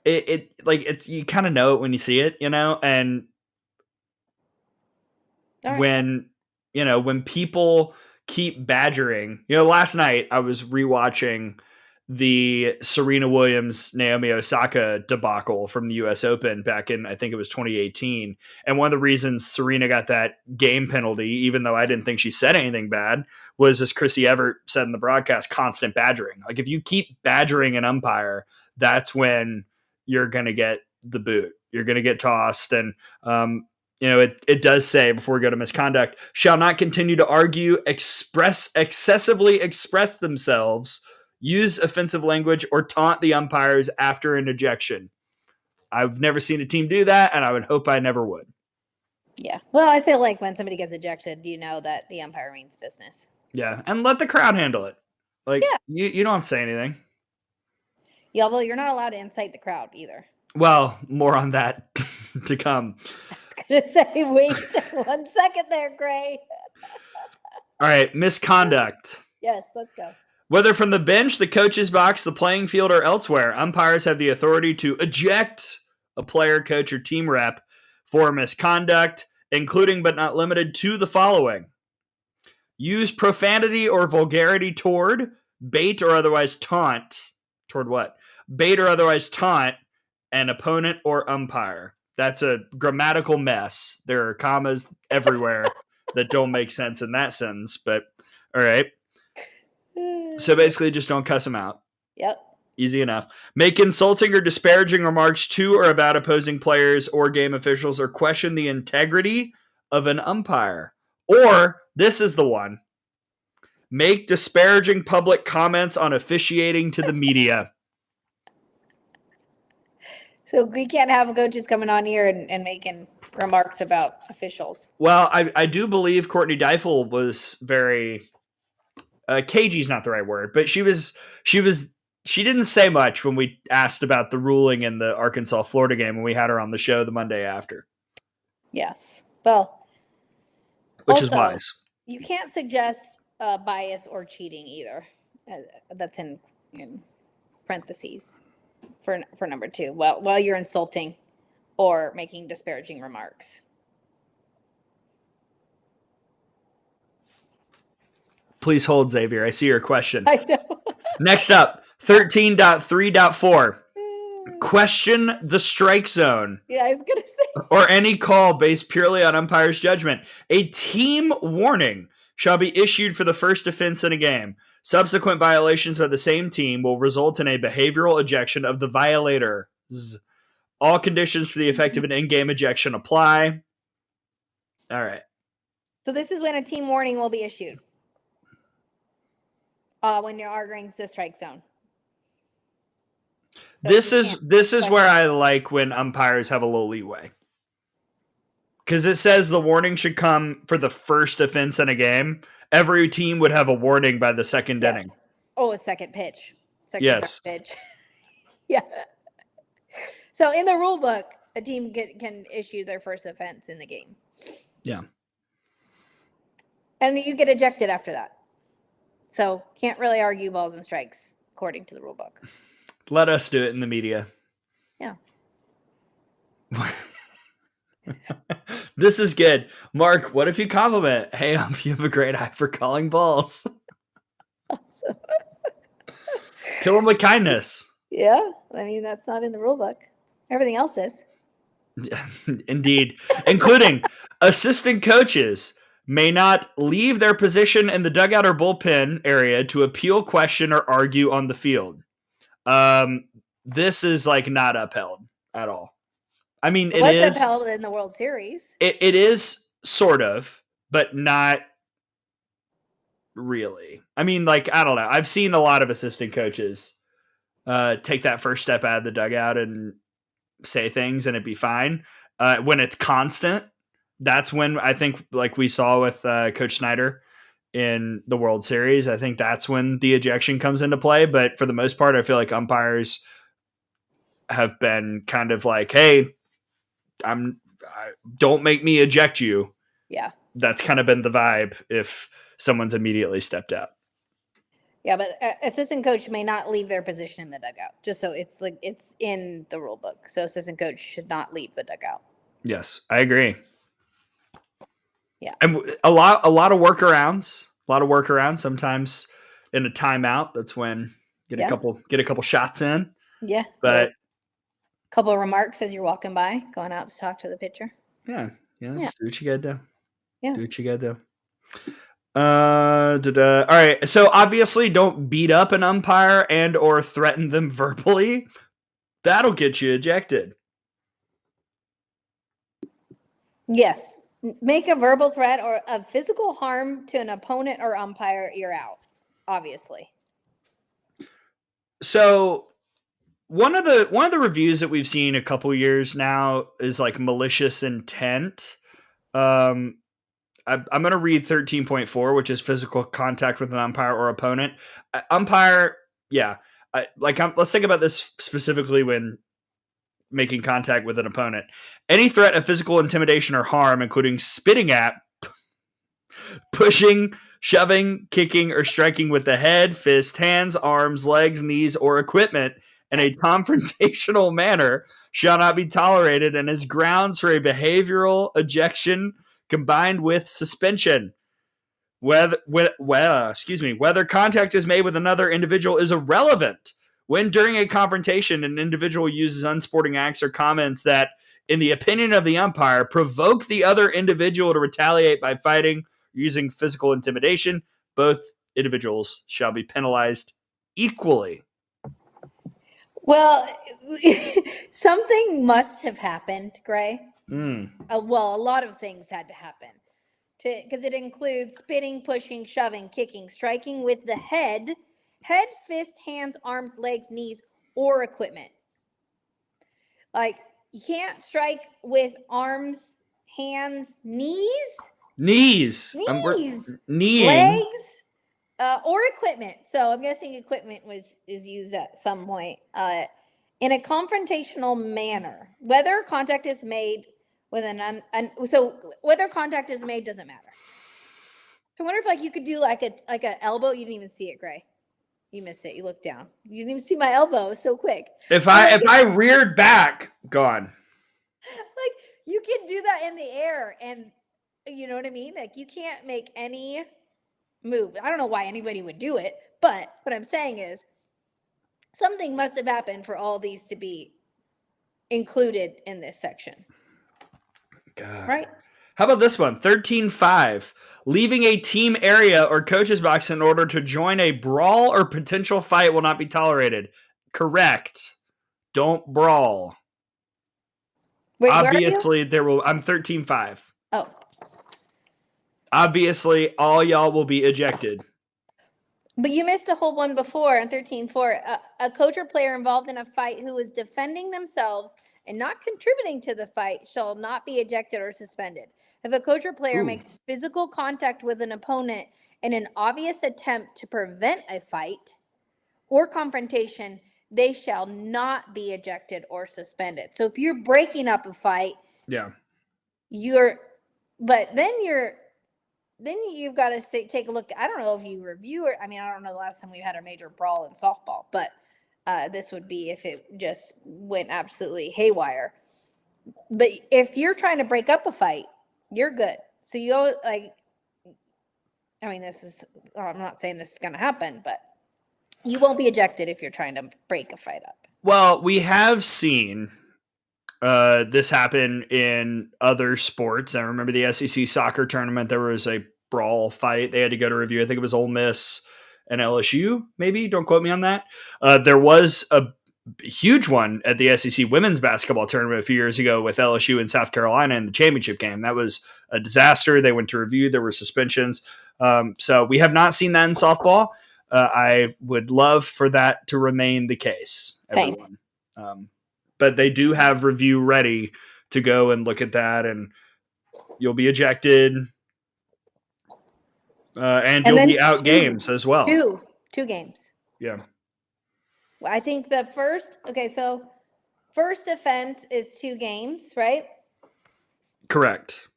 you kind of know it when you see it, and when people keep badgering, last night I was rewatching the Serena Williams, Naomi Osaka debacle from the US Open back in, I think it was 2018. And one of the reasons Serena got that game penalty, even though I didn't think she said anything bad, was, as Chrissy Everett said in the broadcast, constant badgering. Like, if you keep badgering an umpire, that's when you're going to get the boot. You're going to get tossed. And, it does say, before we go to misconduct, shall not continue to argue, excessively express themselves, use offensive language, or taunt the umpires after an ejection. I've never seen a team do that, and I would hope I never would. Yeah. Well, I feel like when somebody gets ejected, you know that the umpire means business. Yeah, and let the crowd handle it. Like, you don't have to say anything. Yeah, although you're not allowed to incite the crowd either. Well, more on that to come. I was going to say, wait 1 second there, Gray. All right, misconduct. Yes, let's go. Whether from the bench, the coach's box, the playing field, or elsewhere, umpires have the authority to eject a player, coach, or team rep for misconduct, including but not limited to the following: use profanity or vulgarity toward, bait or otherwise taunt. Toward what? Bait or otherwise taunt an opponent or umpire. That's a grammatical mess. There are commas everywhere that don't make sense in that sentence, but all right. So basically, just don't cuss them out. Yep. Easy enough. Make insulting or disparaging remarks to or about opposing players or game officials, or question the integrity of an umpire. Or, this is the one: make disparaging public comments on officiating to the media. So we can't have coaches coming on here and making remarks about officials. Well, I do believe Courtney Deifel was very... cagey is not the right word, but she didn't say much when we asked about the ruling in the Arkansas-Florida game when we had her on the show the Monday after. Yes. Well, which is wise. You can't suggest bias or cheating either. That's in parentheses for number 2. Well, while you're insulting or making disparaging remarks. Please hold, Xavier. I see your question. I know. Next up, 13.3.4. Question the strike zone. Yeah, I was going to say. Or any call based purely on umpire's judgment. A team warning shall be issued for the first offense in a game. Subsequent violations by the same team will result in a behavioral ejection of the violators. All conditions for the effect of an in-game ejection apply. All right. So this is when a team warning will be issued. When you're arguing the strike zone. So this is where I like when umpires have a little leeway. Because it says the warning should come for the first offense in a game. Every team would have a warning by the second inning. Oh, a second pitch. Yes. Pitch. Yeah. So in the rule book, a team can issue their first offense in the game. Yeah. And you get ejected after that. So can't really argue balls and strikes according to the rule book. Let us do it in the media. Yeah. This is good. Mark, what if you compliment? Hey, you have a great eye for calling balls. Awesome. Kill them with kindness. Yeah. I mean, that's not in the rule book. Everything else is. Yeah, indeed. Including assistant coaches may not leave their position in the dugout or bullpen area to appeal, question, or argue on the field. This is not upheld at all. I mean, it is upheld in the World Series. It is sort of, but not really. I mean, I don't know. I've seen a lot of assistant coaches take that first step out of the dugout and say things and it'd be fine. When it's constant, that's when I think, we saw with Coach Snyder in the World Series, I think that's when the ejection comes into play. But for the most part, I feel like umpires have been kind of hey, don't make me eject you. Yeah. That's kind of been the vibe if someone's immediately stepped out. Yeah, but assistant coach may not leave their position in the dugout. Just so it's like it's in the rule book. So assistant coach should not leave the dugout. Yes, I agree. Yeah. And a lot of workarounds. A lot of workarounds. Sometimes in a timeout, that's when get a couple shots in. Yeah. But a couple of remarks as you're walking by, going out to talk to the pitcher. Yeah. Just do what you gotta do. Yeah. Do what you gotta do. All right. So obviously, don't beat up an umpire and or threaten them verbally. That'll get you ejected. Yes. Make a verbal threat or a physical harm to an opponent or umpire, you're out, obviously. So one of the reviews that we've seen a couple years now is like malicious intent. I'm going to read 13.4, which is physical contact with an umpire or opponent. Umpire, yeah. Let's think about this specifically when making contact with an opponent. Any threat of physical intimidation or harm, including spitting at, pushing, shoving, kicking, or striking with the head, fist, hands, arms, legs, knees, or equipment in a confrontational manner shall not be tolerated and is grounds for a behavioral ejection combined with suspension. Whether contact is made with another individual is irrelevant. When during a confrontation, an individual uses unsporting acts or comments that, in the opinion of the umpire, provoke the other individual to retaliate by fighting, using physical intimidation, both individuals shall be penalized equally. Well, something must have happened, Gray. Well, a lot of things had to happen. Because it includes spitting, pushing, shoving, kicking, striking with the head, fist, hands, arms, legs, knees, or equipment. Like, you can't strike with arms, hands, knees, legs, or equipment. So I'm guessing equipment is used at some point. In a confrontational manner, whether contact is made with whether contact is made doesn't matter. So I wonder if you could do like an elbow. You didn't even see it, Gray. You missed it. You looked down. You didn't even see my elbow so quick. If I reared back, gone. Like, you can do that in the air, and you know what I mean? Like, you can't make any move. I don't know why anybody would do it, but what I'm saying is something must have happened for all these to be included in this section. God. Right? How about this one? 13.5. Leaving a team area or coach's box in order to join a brawl or potential fight will not be tolerated. Correct. Don't brawl. Wait, obviously, there will. I'm 13.5. Oh. Obviously, all y'all will be ejected. But you missed a whole one before on 13.4. A coach or player involved in a fight who is defending themselves and not contributing to the fight shall not be ejected or suspended. If a coach or player makes physical contact with an opponent in an obvious attempt to prevent a fight or confrontation, they shall not be ejected or suspended. So if you're breaking up a fight, then you've got to take a look. I don't know if you review it. I mean, I don't know the last time we had a major brawl in softball, but this would be if it just went absolutely haywire. But if you're trying to break up a fight, you're good. So you I'm not saying this is going to happen, but you won't be ejected if you're trying to break a fight up. Well, we have seen this happen in other sports. I remember the SEC soccer tournament. There was a brawl fight. They had to go to review. I think it was Ole Miss and LSU, maybe. Don't quote me on that. There was a huge one at the SEC women's basketball tournament a few years ago with LSU and South Carolina in the championship game. That was a disaster. They went to review. There were suspensions. So we have not seen that in softball. I would love for that to remain the case, everyone. But they do have review ready to go and look at that, and you'll be ejected. And you'll be out games as well. Two games. Yeah. I think the first offense is 2 games, right? Correct.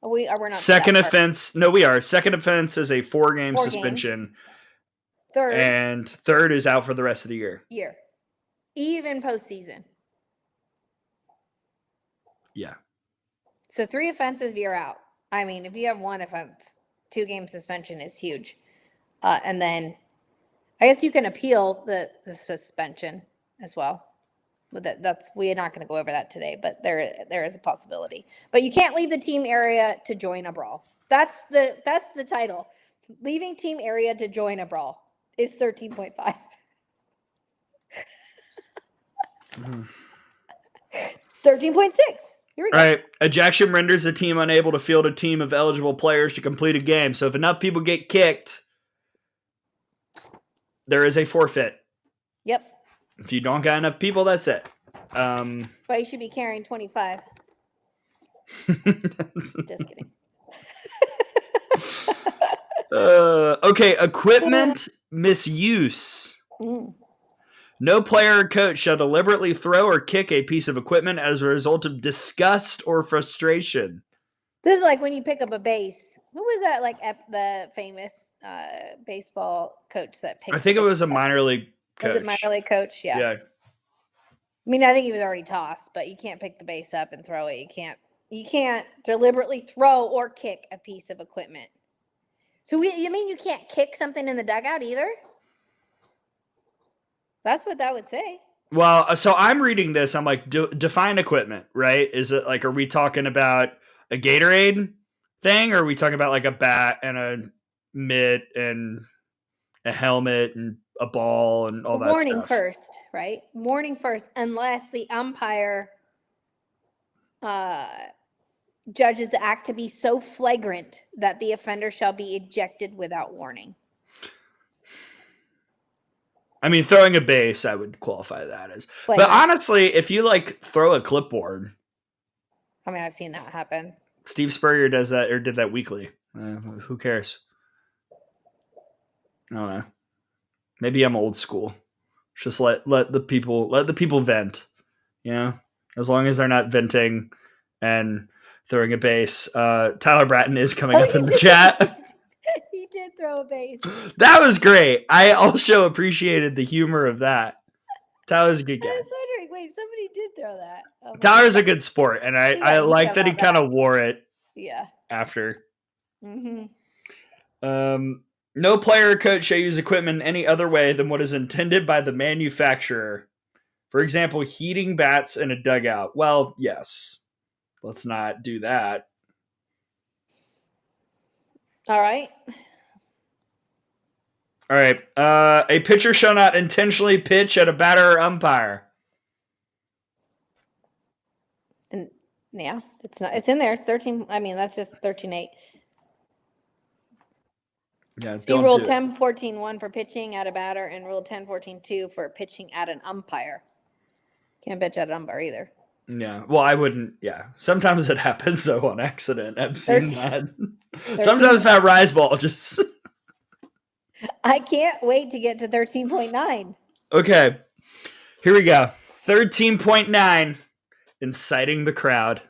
We're not. Second offense. No, we are. Second offense is a 4-game suspension. Third And third is out for the rest of the year. Even postseason. Yeah. So 3 offenses, you're out. I mean, if you have 1 offense, 2-game suspension is huge. And then I guess you can appeal the suspension as well. But that's we're not going to go over that today, but there is a possibility. But you can't leave the team area to join a brawl. That's the title. Leaving team area to join a brawl is 13.5. 13.6. Here we go. All right. Ejection renders a team unable to field a team of eligible players to complete a game. So if enough people get kicked, there is a forfeit. Yep. If you don't got enough people, that's it. But you should be carrying 25. Just kidding. Okay, equipment misuse. No player or coach shall deliberately throw or kick a piece of equipment as a result of disgust or frustration. This is like when you pick up a base. Who was that? Like the famous baseball coach that picked? I think it was a minor league coach. Was it minor league coach? Yeah. Yeah. I mean, I think he was already tossed, but you can't pick the base up and throw it. You can't deliberately throw or kick a piece of equipment. So you mean you can't kick something in the dugout either? That's what that would say. Well, so I'm reading this. I'm like, define equipment, right? Is it like, are we talking about a Gatorade thing? Or are we talking about like a bat and a mitt and a helmet and a ball and all that Warning stuff? first, right? Warning first, unless the umpire judges the act to be so flagrant that the offender shall be ejected without warning. I mean, throwing a base, I would qualify that as. Flagrant. But honestly, if you like throw a clipboard. I mean, I've seen that happen. Steve Spurrier does that or did that weekly. Who cares? I don't know. Maybe I'm old school. Just let the people vent. You know, as long as they're not venting and throwing a base. Tyler Bratton is coming up in the chat. He did throw a base. That was great. I also appreciated the humor of that. Tyler's a good guy. I was wondering, wait, somebody did throw that. Oh, Tyler's a good sport, and I like that he kind of wore it. Yeah. After. Mm-hmm. No player or coach shall use equipment in any other way than what is intended by the manufacturer. For example, heating bats in a dugout. Well, yes. Let's not do that. All right. A pitcher shall not intentionally pitch at a batter or umpire. And yeah, it's not. It's in there. It's 13. I mean, that's just 13.8. Yeah. See Rule 10.14.1 for pitching at a batter, and Rule 10.14.2 for pitching at an umpire. Can't pitch at an umpire either. Yeah. Well, I wouldn't. Yeah. Sometimes it happens though on accident. I've seen 13. that. Sometimes that rise ball just. I can't wait to get to 13.9. Okay. Here we go. 13.9. Inciting the crowd.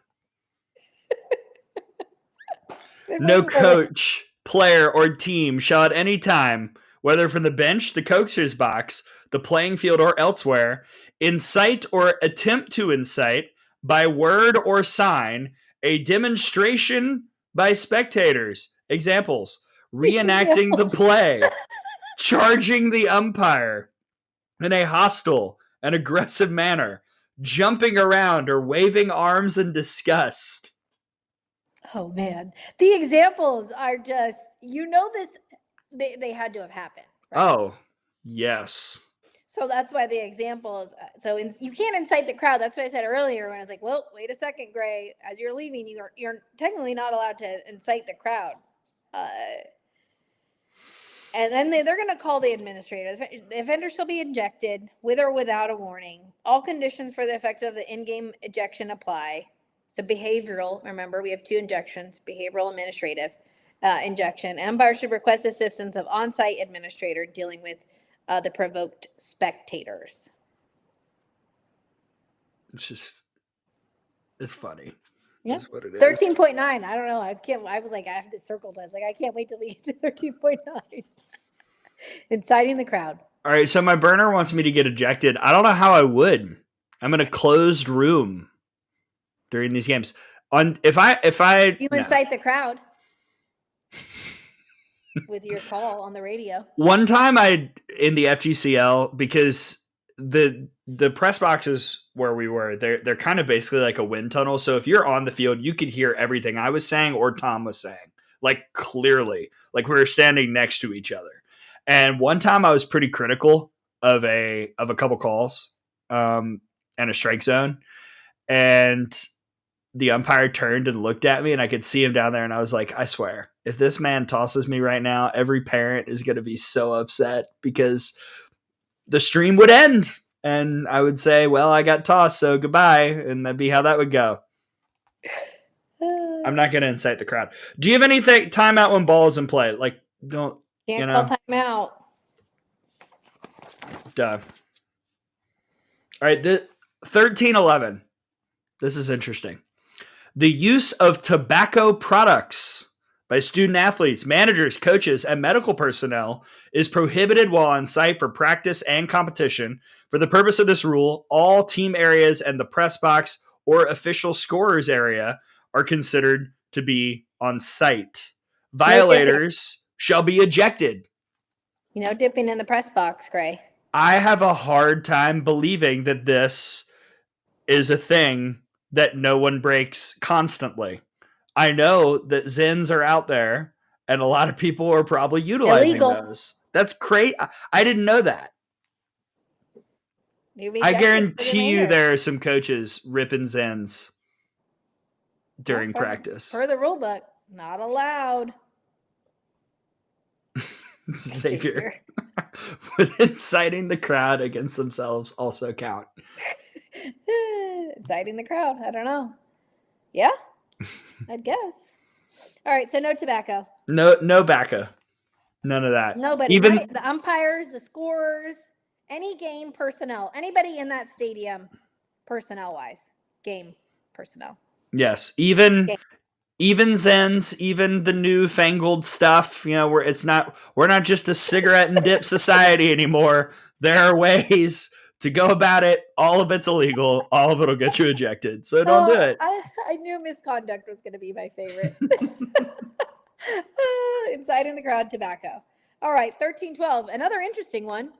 No coach, player, or team shall at any time, whether from the bench, the coacher's box, the playing field, or elsewhere, incite or attempt to incite by word or sign a demonstration by spectators. Examples: reenacting the play, charging the umpire in a hostile and aggressive manner, jumping around or waving arms in disgust. Oh man, the examples are just, this, they had to have happened. Right? Oh, yes. So that's why the examples, you can't incite the crowd. That's what I said earlier when I was like, well, wait a second, Gray, as you're leaving, you're technically not allowed to incite the crowd. And then they're going to call the administrator. The offender shall be ejected with or without a warning. All conditions for the effect of the in-game ejection apply. So behavioral, remember, we have 2 injections, behavioral, administrative injection. Umpire should request assistance of on-site administrator dealing with the provoked spectators. It's funny. Yeah. That's what it is. 13.9. I don't know. I was like, I have this circled. I was like, I can't wait till we get to 13.9. Inciting the crowd. All right, so my burner wants me to get ejected. I don't know how I would. I'm in a closed room during these games. If I You incite the crowd with your call on the radio. One time in the FGCL, because the press boxes where we were, they're kind of basically like a wind tunnel. So if you're on the field, you could hear everything I was saying or Tom was saying, like clearly, like we were standing next to each other. And one time I was pretty critical of a couple calls and a strike zone, and the umpire turned and looked at me, and I could see him down there, and I was like, I swear, if this man tosses me right now, every parent is going to be so upset, because the stream would end and I would say, well, I got tossed, so goodbye. And that'd be how that would go. I'm not going to incite the crowd. Do you have anything timeout when ball is in play? Like, don't, Can't call timeout. Duh. All right. 13-11. This is interesting. The use of tobacco products by student athletes, managers, coaches, and medical personnel is prohibited while on site for practice and competition. For the purpose of this rule, all team areas and the press box or official scorers area are considered to be on site. Violators shall be ejected. Dipping in the press box, Gray. I have a hard time believing that this is a thing that no one breaks constantly. I know that Zins are out there, and a lot of people are probably utilizing those. That's great. I didn't know that. I guarantee you there are some coaches ripping Zins during practice. Per the rule book, not allowed. Xavier. Would inciting the crowd against themselves also count? Inciting the crowd. I don't know. Yeah, I'd guess. All right, so no tobacco. No tobacco. None of that. Nobody. Even the umpires, the scorers, any game personnel, anybody in that stadium, personnel-wise, game personnel. Yes, even Zens, even the newfangled stuff. We're not just a cigarette and dip society anymore. There are ways to go about it. All of it's illegal. All of it'll get you ejected. So don't do it. I knew misconduct was going to be my favorite. Inciting the crowd, tobacco. All right, 13-12. Another interesting one.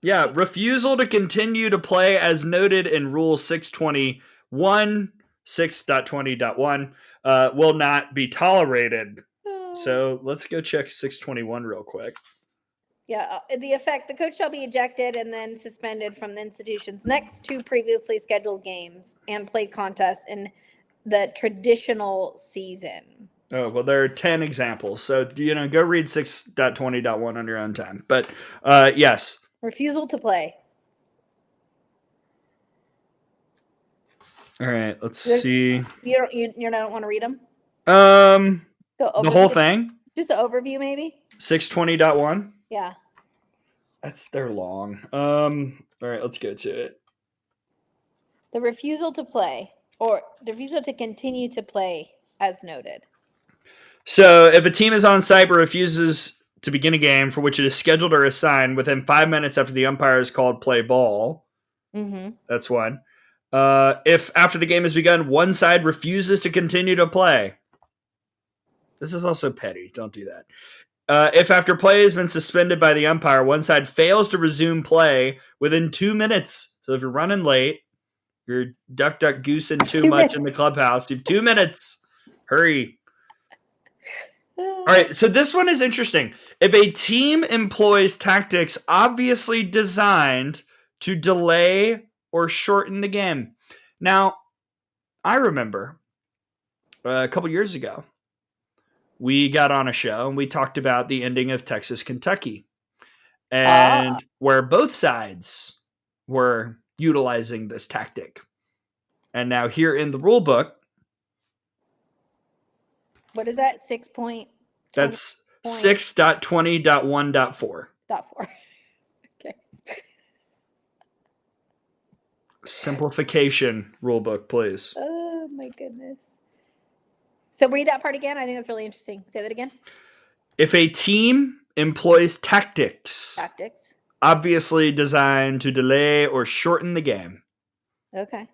Yeah, refusal to continue to play as noted in Rule 621, 6.20.1 will not be tolerated. So let's go check 621 real quick. Yeah, the effect, the coach shall be ejected and then suspended from the institution's next two previously scheduled games and play contests in the traditional season. Oh, well, there are 10 examples. So, go read 6.20.1 on your own time. But, yes. Refusal to play. All right, let's see. You don't want to read them? The whole thing? Just an overview, maybe? 620.1? Yeah. They're long. All right, let's go to it. The refusal to play, or the refusal to continue to play, as noted. So, if a team is on site but refuses to begin a game for which it is scheduled or assigned within 5 minutes after the umpire has called play ball, that's one. If after the game has begun, one side refuses to continue to play. This is also petty. Don't do that. If after play has been suspended by the umpire, one side fails to resume play within 2 minutes. So if you're running late, you're goosing too much in the clubhouse, you have 2 minutes. Hurry. All right, so this one is interesting. If a team employs tactics obviously designed to delay or shorten the game. Now, I remember a couple years ago, we got on a show and we talked about the ending of Texas, Kentucky, and where both sides were utilizing this tactic. And now here in the rule book, what is that? 6 point? That's 6.20.1.4. 4. Okay. Simplification rulebook, please. Oh my goodness. So read that part again. I think that's really interesting. Say that again. If a team employs tactics. Tactics. Obviously designed to delay or shorten the game. Okay.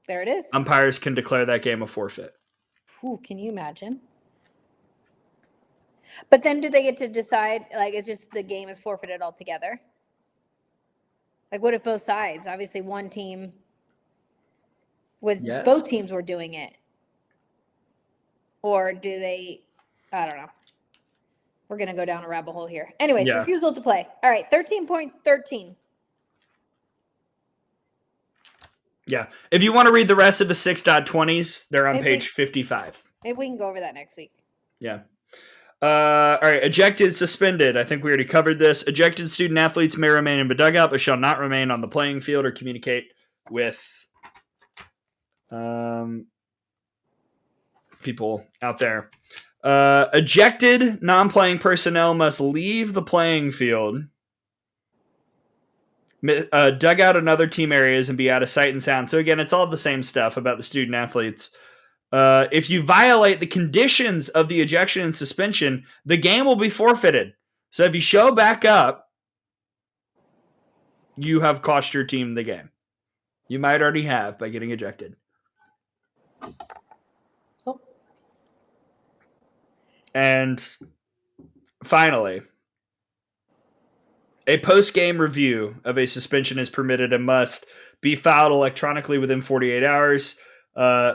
There it is. Umpires can declare that game a forfeit. Ooh, can you imagine? But then do they get to decide, like, it's just the game is forfeited altogether? Like, what if both sides? Obviously, one team was, Yes. both teams were doing it. Or do they, I don't know. We're going to go down a rabbit hole here. Anyways, Yeah. refusal to play. All right, 13.13. Yeah. If you want to read the rest of the 6.20s, they're on Maybe- page 55. Maybe we can go over that next week. Yeah. All right. Ejected, suspended. I think we already covered this. Ejected student athletes may remain in the dugout, but shall not remain on the playing field or communicate with people out there. Ejected non-playing personnel must leave the playing field, dug out in other team areas, and be out of sight and sound. So again, it's all the same stuff about the student athletes. If you violate the conditions of the ejection and suspension, the game will be forfeited. So if you show back up, you have cost your team the game. You might already have by getting ejected. Oh. And finally, a post-game review of a suspension is permitted and must be filed electronically within 48 hours. I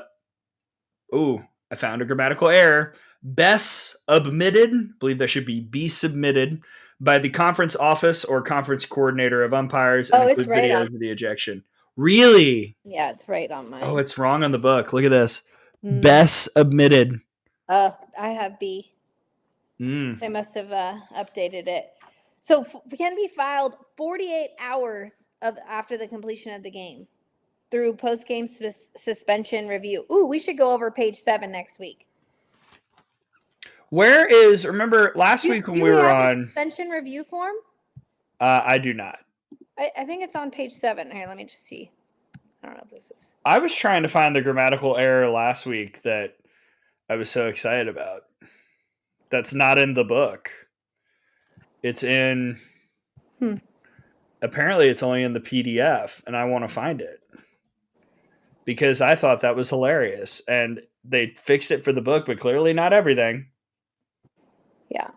found a grammatical error. Best submitted, believe that should be submitted by the conference office or conference coordinator of umpires and it's include right videos on. of the ejection. Really? Yeah, it's right on mine. Oh, it's wrong on the book. Look at this. Best submitted. I have B. They must have updated it. So can be filed 48 hours after the completion of the game through post-game suspension review. Ooh, we should go over page 7 next week. Remember last week when we were on suspension review form? I do not. I think it's on page 7. Here, let me just see. I don't know if this is. I was trying to find the grammatical error last week that I was so excited about. That's not in the book. It's in. Apparently, it's only in the PDF, and I want to find it because I thought that was hilarious, and they fixed it for the book, but clearly not everything. Yeah,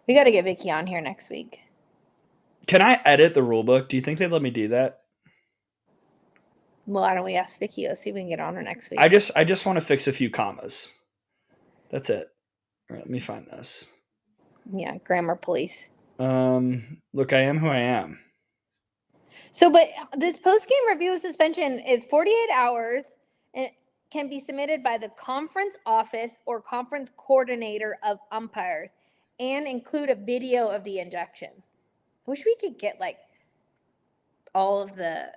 we got to get Vicky on here next week. Can I edit the rule book? Do you think they'd let me do that? Well, why don't we ask Vicky? Let's see if we can get on her next week. I just want to fix a few commas. That's it. All right, let me find this. Yeah, grammar police. Look, I am who I am. So, but this post-game review suspension is 48 hours and can be submitted by the conference office or conference coordinator of umpires and include a video of the injection. I wish we could get like all of the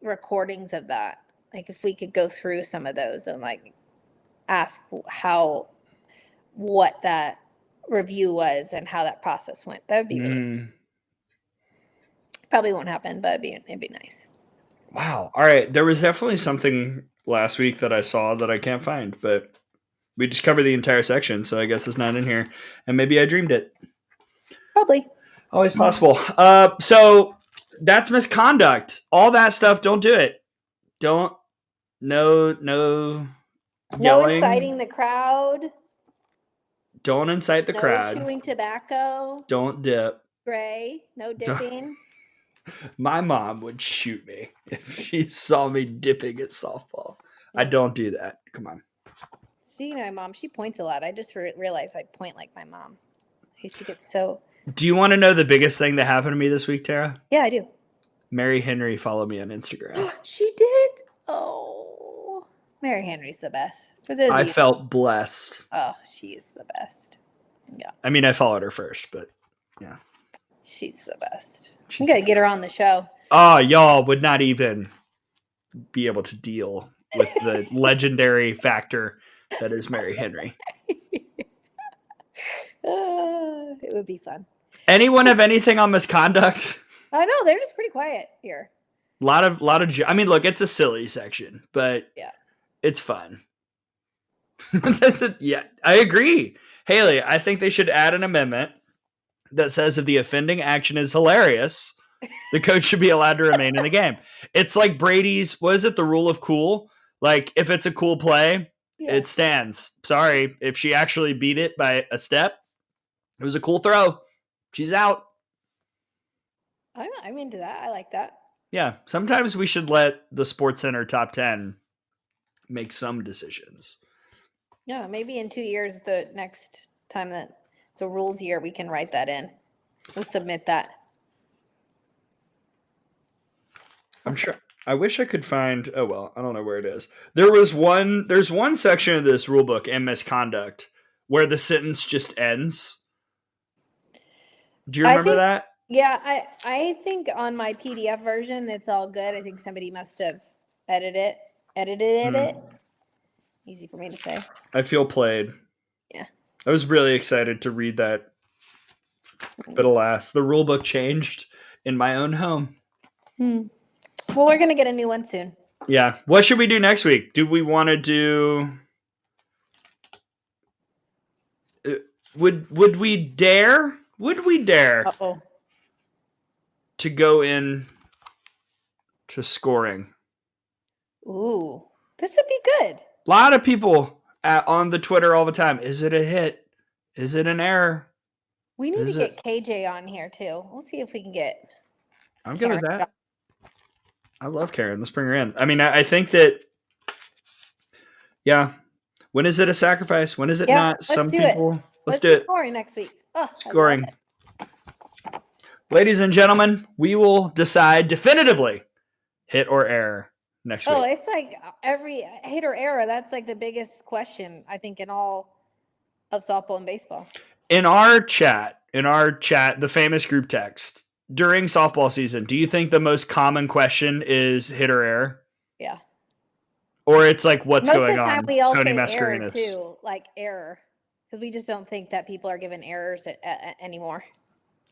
recordings of that. Like if we could go through some of those and like ask what that review was and how that process went. That would be really probably won't happen, but it'd be nice. Wow. All right. There was definitely something last week that I saw that I can't find, but we just covered the entire section, so I guess it's not in here. And maybe I dreamed it. Probably. Always possible. So that's misconduct. All that stuff, don't do it. No No yelling. inciting the crowd. Don't incite the crowd. No chewing tobacco. Don't dip. Gray. No dipping. My mom would shoot me if she saw me dipping at softball. I don't do that. Come on. Speaking of my mom, she points a lot. I just realized I point like my mom. I used to get so... Do you want to know the biggest thing that happened to me this week, Tara? Yeah, I do. Mary Henry followed me on Instagram. She did? Oh. Mary Henry's the best. For those I of you... felt blessed. Oh, she is the best. Yeah. I mean, I followed her first, but yeah. She's the best. We got to get her on the show. Oh, y'all would not even be able to deal with the legendary factor that is Mary Henry. It would be fun. Anyone have anything on misconduct? I know they're just pretty quiet here. A lot of. I mean, look, it's a silly section, but yeah, it's fun. Yeah, I agree. Haley, I think they should add an amendment that says if the offending action is hilarious, the coach should be allowed to remain in the game. It's like Brady's, was it the rule of cool? Like, if it's a cool play, it stands. Sorry, if she actually beat it by a step, it was a cool throw. She's out. I'm into that. I like that. Yeah, sometimes we should let the Sports Center top 10 make some decisions. Yeah, maybe in 2 years, the next time that it's a rules year, we can write that in. We'll submit that. I'm sure. I wish I could find. Oh well, I don't know where it is. There's one section of this rule book in Misconduct where the sentence just ends. Do you remember that? Yeah, I think on my PDF version, it's all good. I think somebody must have edited it. Easy for me to say. I feel played. Yeah. I was really excited to read that. But alas, the rule book changed in my own home. Well, we're going to get a new one soon. Yeah. What should we do next week? Do we want to do... Would we dare? Would we dare to go in to scoring? Ooh, this would be good. A lot of people on the Twitter all the time. Is it a hit? Is it an error? We need to get KJ on here too. We'll see if we can get. I'm good with that. I love Karen. Let's bring her in. I mean, I think that. Yeah. When is it a sacrifice? When is it not? Some people. Let's do it. Scoring next week. Oh, scoring. Ladies and gentlemen, we will decide definitively hit or error next week. Oh, it's like every hit or error. That's like the biggest question, I think, in all of softball and baseball. In our chat, the famous group text, during softball season, do you think the most common question is hit or error? Yeah. Or it's like, what's going on? Most of the time we all say error too, like error. Because we just don't think that people are given errors anymore.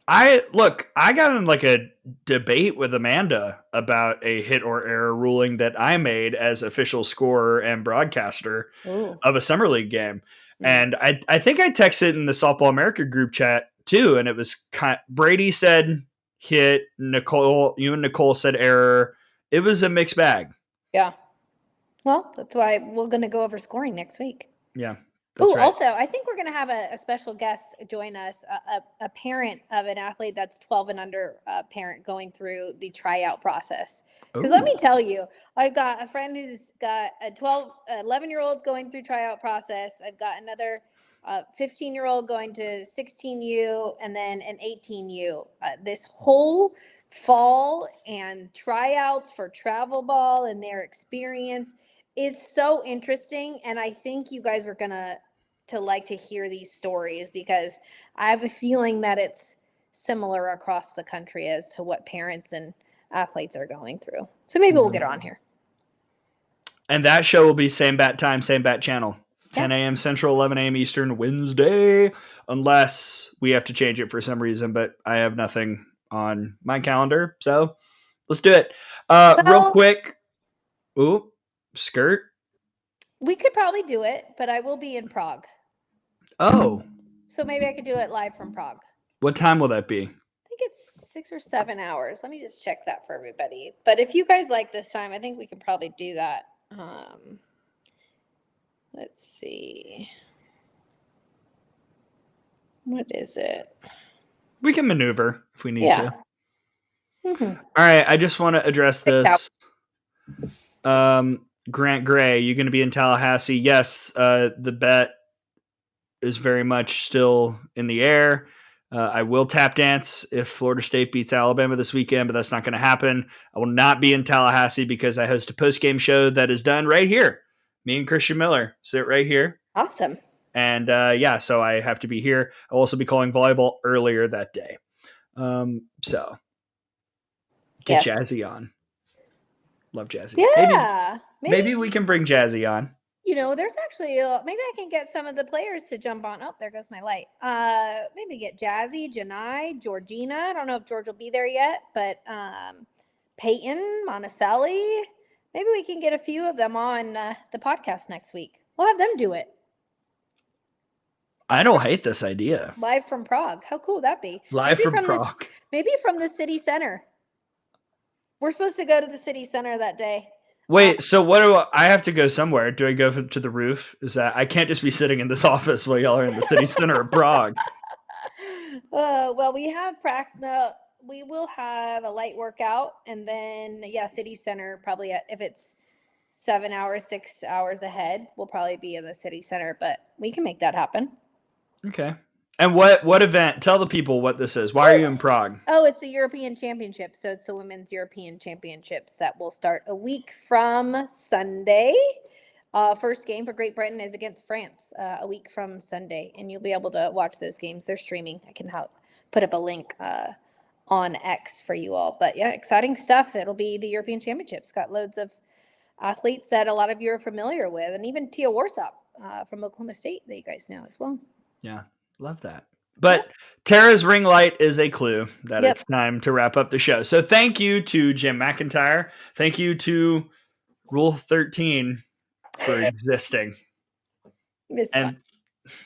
I got in like a debate with Amanda about a hit or error ruling that I made as official scorer and broadcaster of a summer league game. And I think I texted in the Softball America group chat too. And it was Brady said hit, you and Nicole said error. It was a mixed bag. Yeah. Well, that's why we're going to go over scoring next week. Yeah. Oh, right. Also, I think we're going to have a special guest join us, a parent of an athlete that's 12 and under parent going through the tryout process. Because let me tell you, I've got a friend who's got a 11-year-old going through tryout process. I've got another 15-year-old going to 16U and then an 18U. This whole fall and tryouts for travel ball and their experience is so interesting, and I think you guys are gonna like to hear these stories because I have a feeling that it's similar across the country as to what parents and athletes are going through. So maybe we'll get her on here. And that show will be same bat time, same bat channel, 10 a.m. Central, 11 a.m. Eastern, Wednesday, unless we have to change it for some reason. But I have nothing on my calendar, so let's do it. Real quick. Ooh. Skirt? We could probably do it, but I will be in Prague. Oh. So maybe I could do it live from Prague. What time will that be? I think it's 6 or 7 hours. Let me just check that for everybody. But if you guys like this time, I think we could probably do that. Let's see. What is it? We can maneuver if we need to. Mm-hmm. All right. I just want to address this. Grant Gray, you going to be in Tallahassee? Yes. The bet is very much still in the air. I will tap dance if Florida State beats Alabama this weekend, but that's not going to happen. I will not be in Tallahassee because I host a post-game show that is done right here. Me and Christian Miller sit right here. Awesome. And so I have to be here. I'll also be calling volleyball earlier that day. So get Jazzy on. Love Jazzy. Yeah. Maybe we can bring Jazzy on. You know, there's actually maybe I can get some of the players to jump on. Oh, there goes my light. Maybe get Jazzy, Janai, Georgina. I don't know if George will be there yet, but Peyton, Monticelli. Maybe we can get a few of them on the podcast next week. We'll have them do it. I don't hate this idea. Live from Prague. How cool would that be? Live from Prague. Maybe from the city center. We're supposed to go to the city center that day. Wait, so what do I have to go somewhere? Do I go to the roof? Is that I can't just be sitting in this office while y'all are in the city center of Prague? Well, we will have a light workout, and then city center probably if it's 7 hours, 6 hours ahead, we'll probably be in the city center, but we can make that happen. Okay. And what event? Tell the people what this is. Why are you in Prague? Oh, it's the European Championship. So it's the Women's European Championships that will start a week from Sunday. First game for Great Britain is against France a week from Sunday, and you'll be able to watch those games. They're streaming. I can put up a link on X for you all. But yeah, exciting stuff. It'll be the European Championships. Got loads of athletes that a lot of you are familiar with, and even Tia Warsop from Oklahoma State that you guys know as well. Yeah, love that. But Tara's ring light is a clue that it's time to wrap up the show. So thank you to Jim McIntyre. Thank you to Rule 13 for existing. And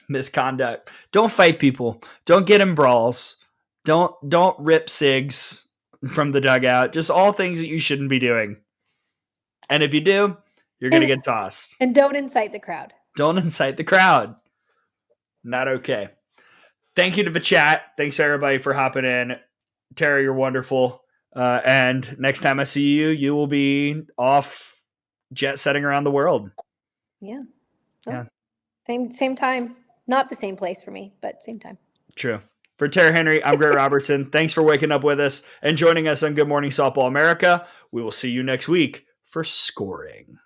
misconduct. Don't fight people. Don't get in brawls. Don't rip cigs from the dugout. Just all things that you shouldn't be doing. And if you do, you're going to get tossed. And don't incite the crowd. Don't incite the crowd. Not okay. Thank you to the chat. Thanks everybody for hopping in. Tara, you're wonderful. And next time I see you, you will be off jet setting around the world. Yeah. Well, same time. Not the same place for me, but same time. True. For Tara Henry, I'm Gray Robertson. Thanks for waking up with us and joining us on Good Morning Softball America. We will see you next week for scoring.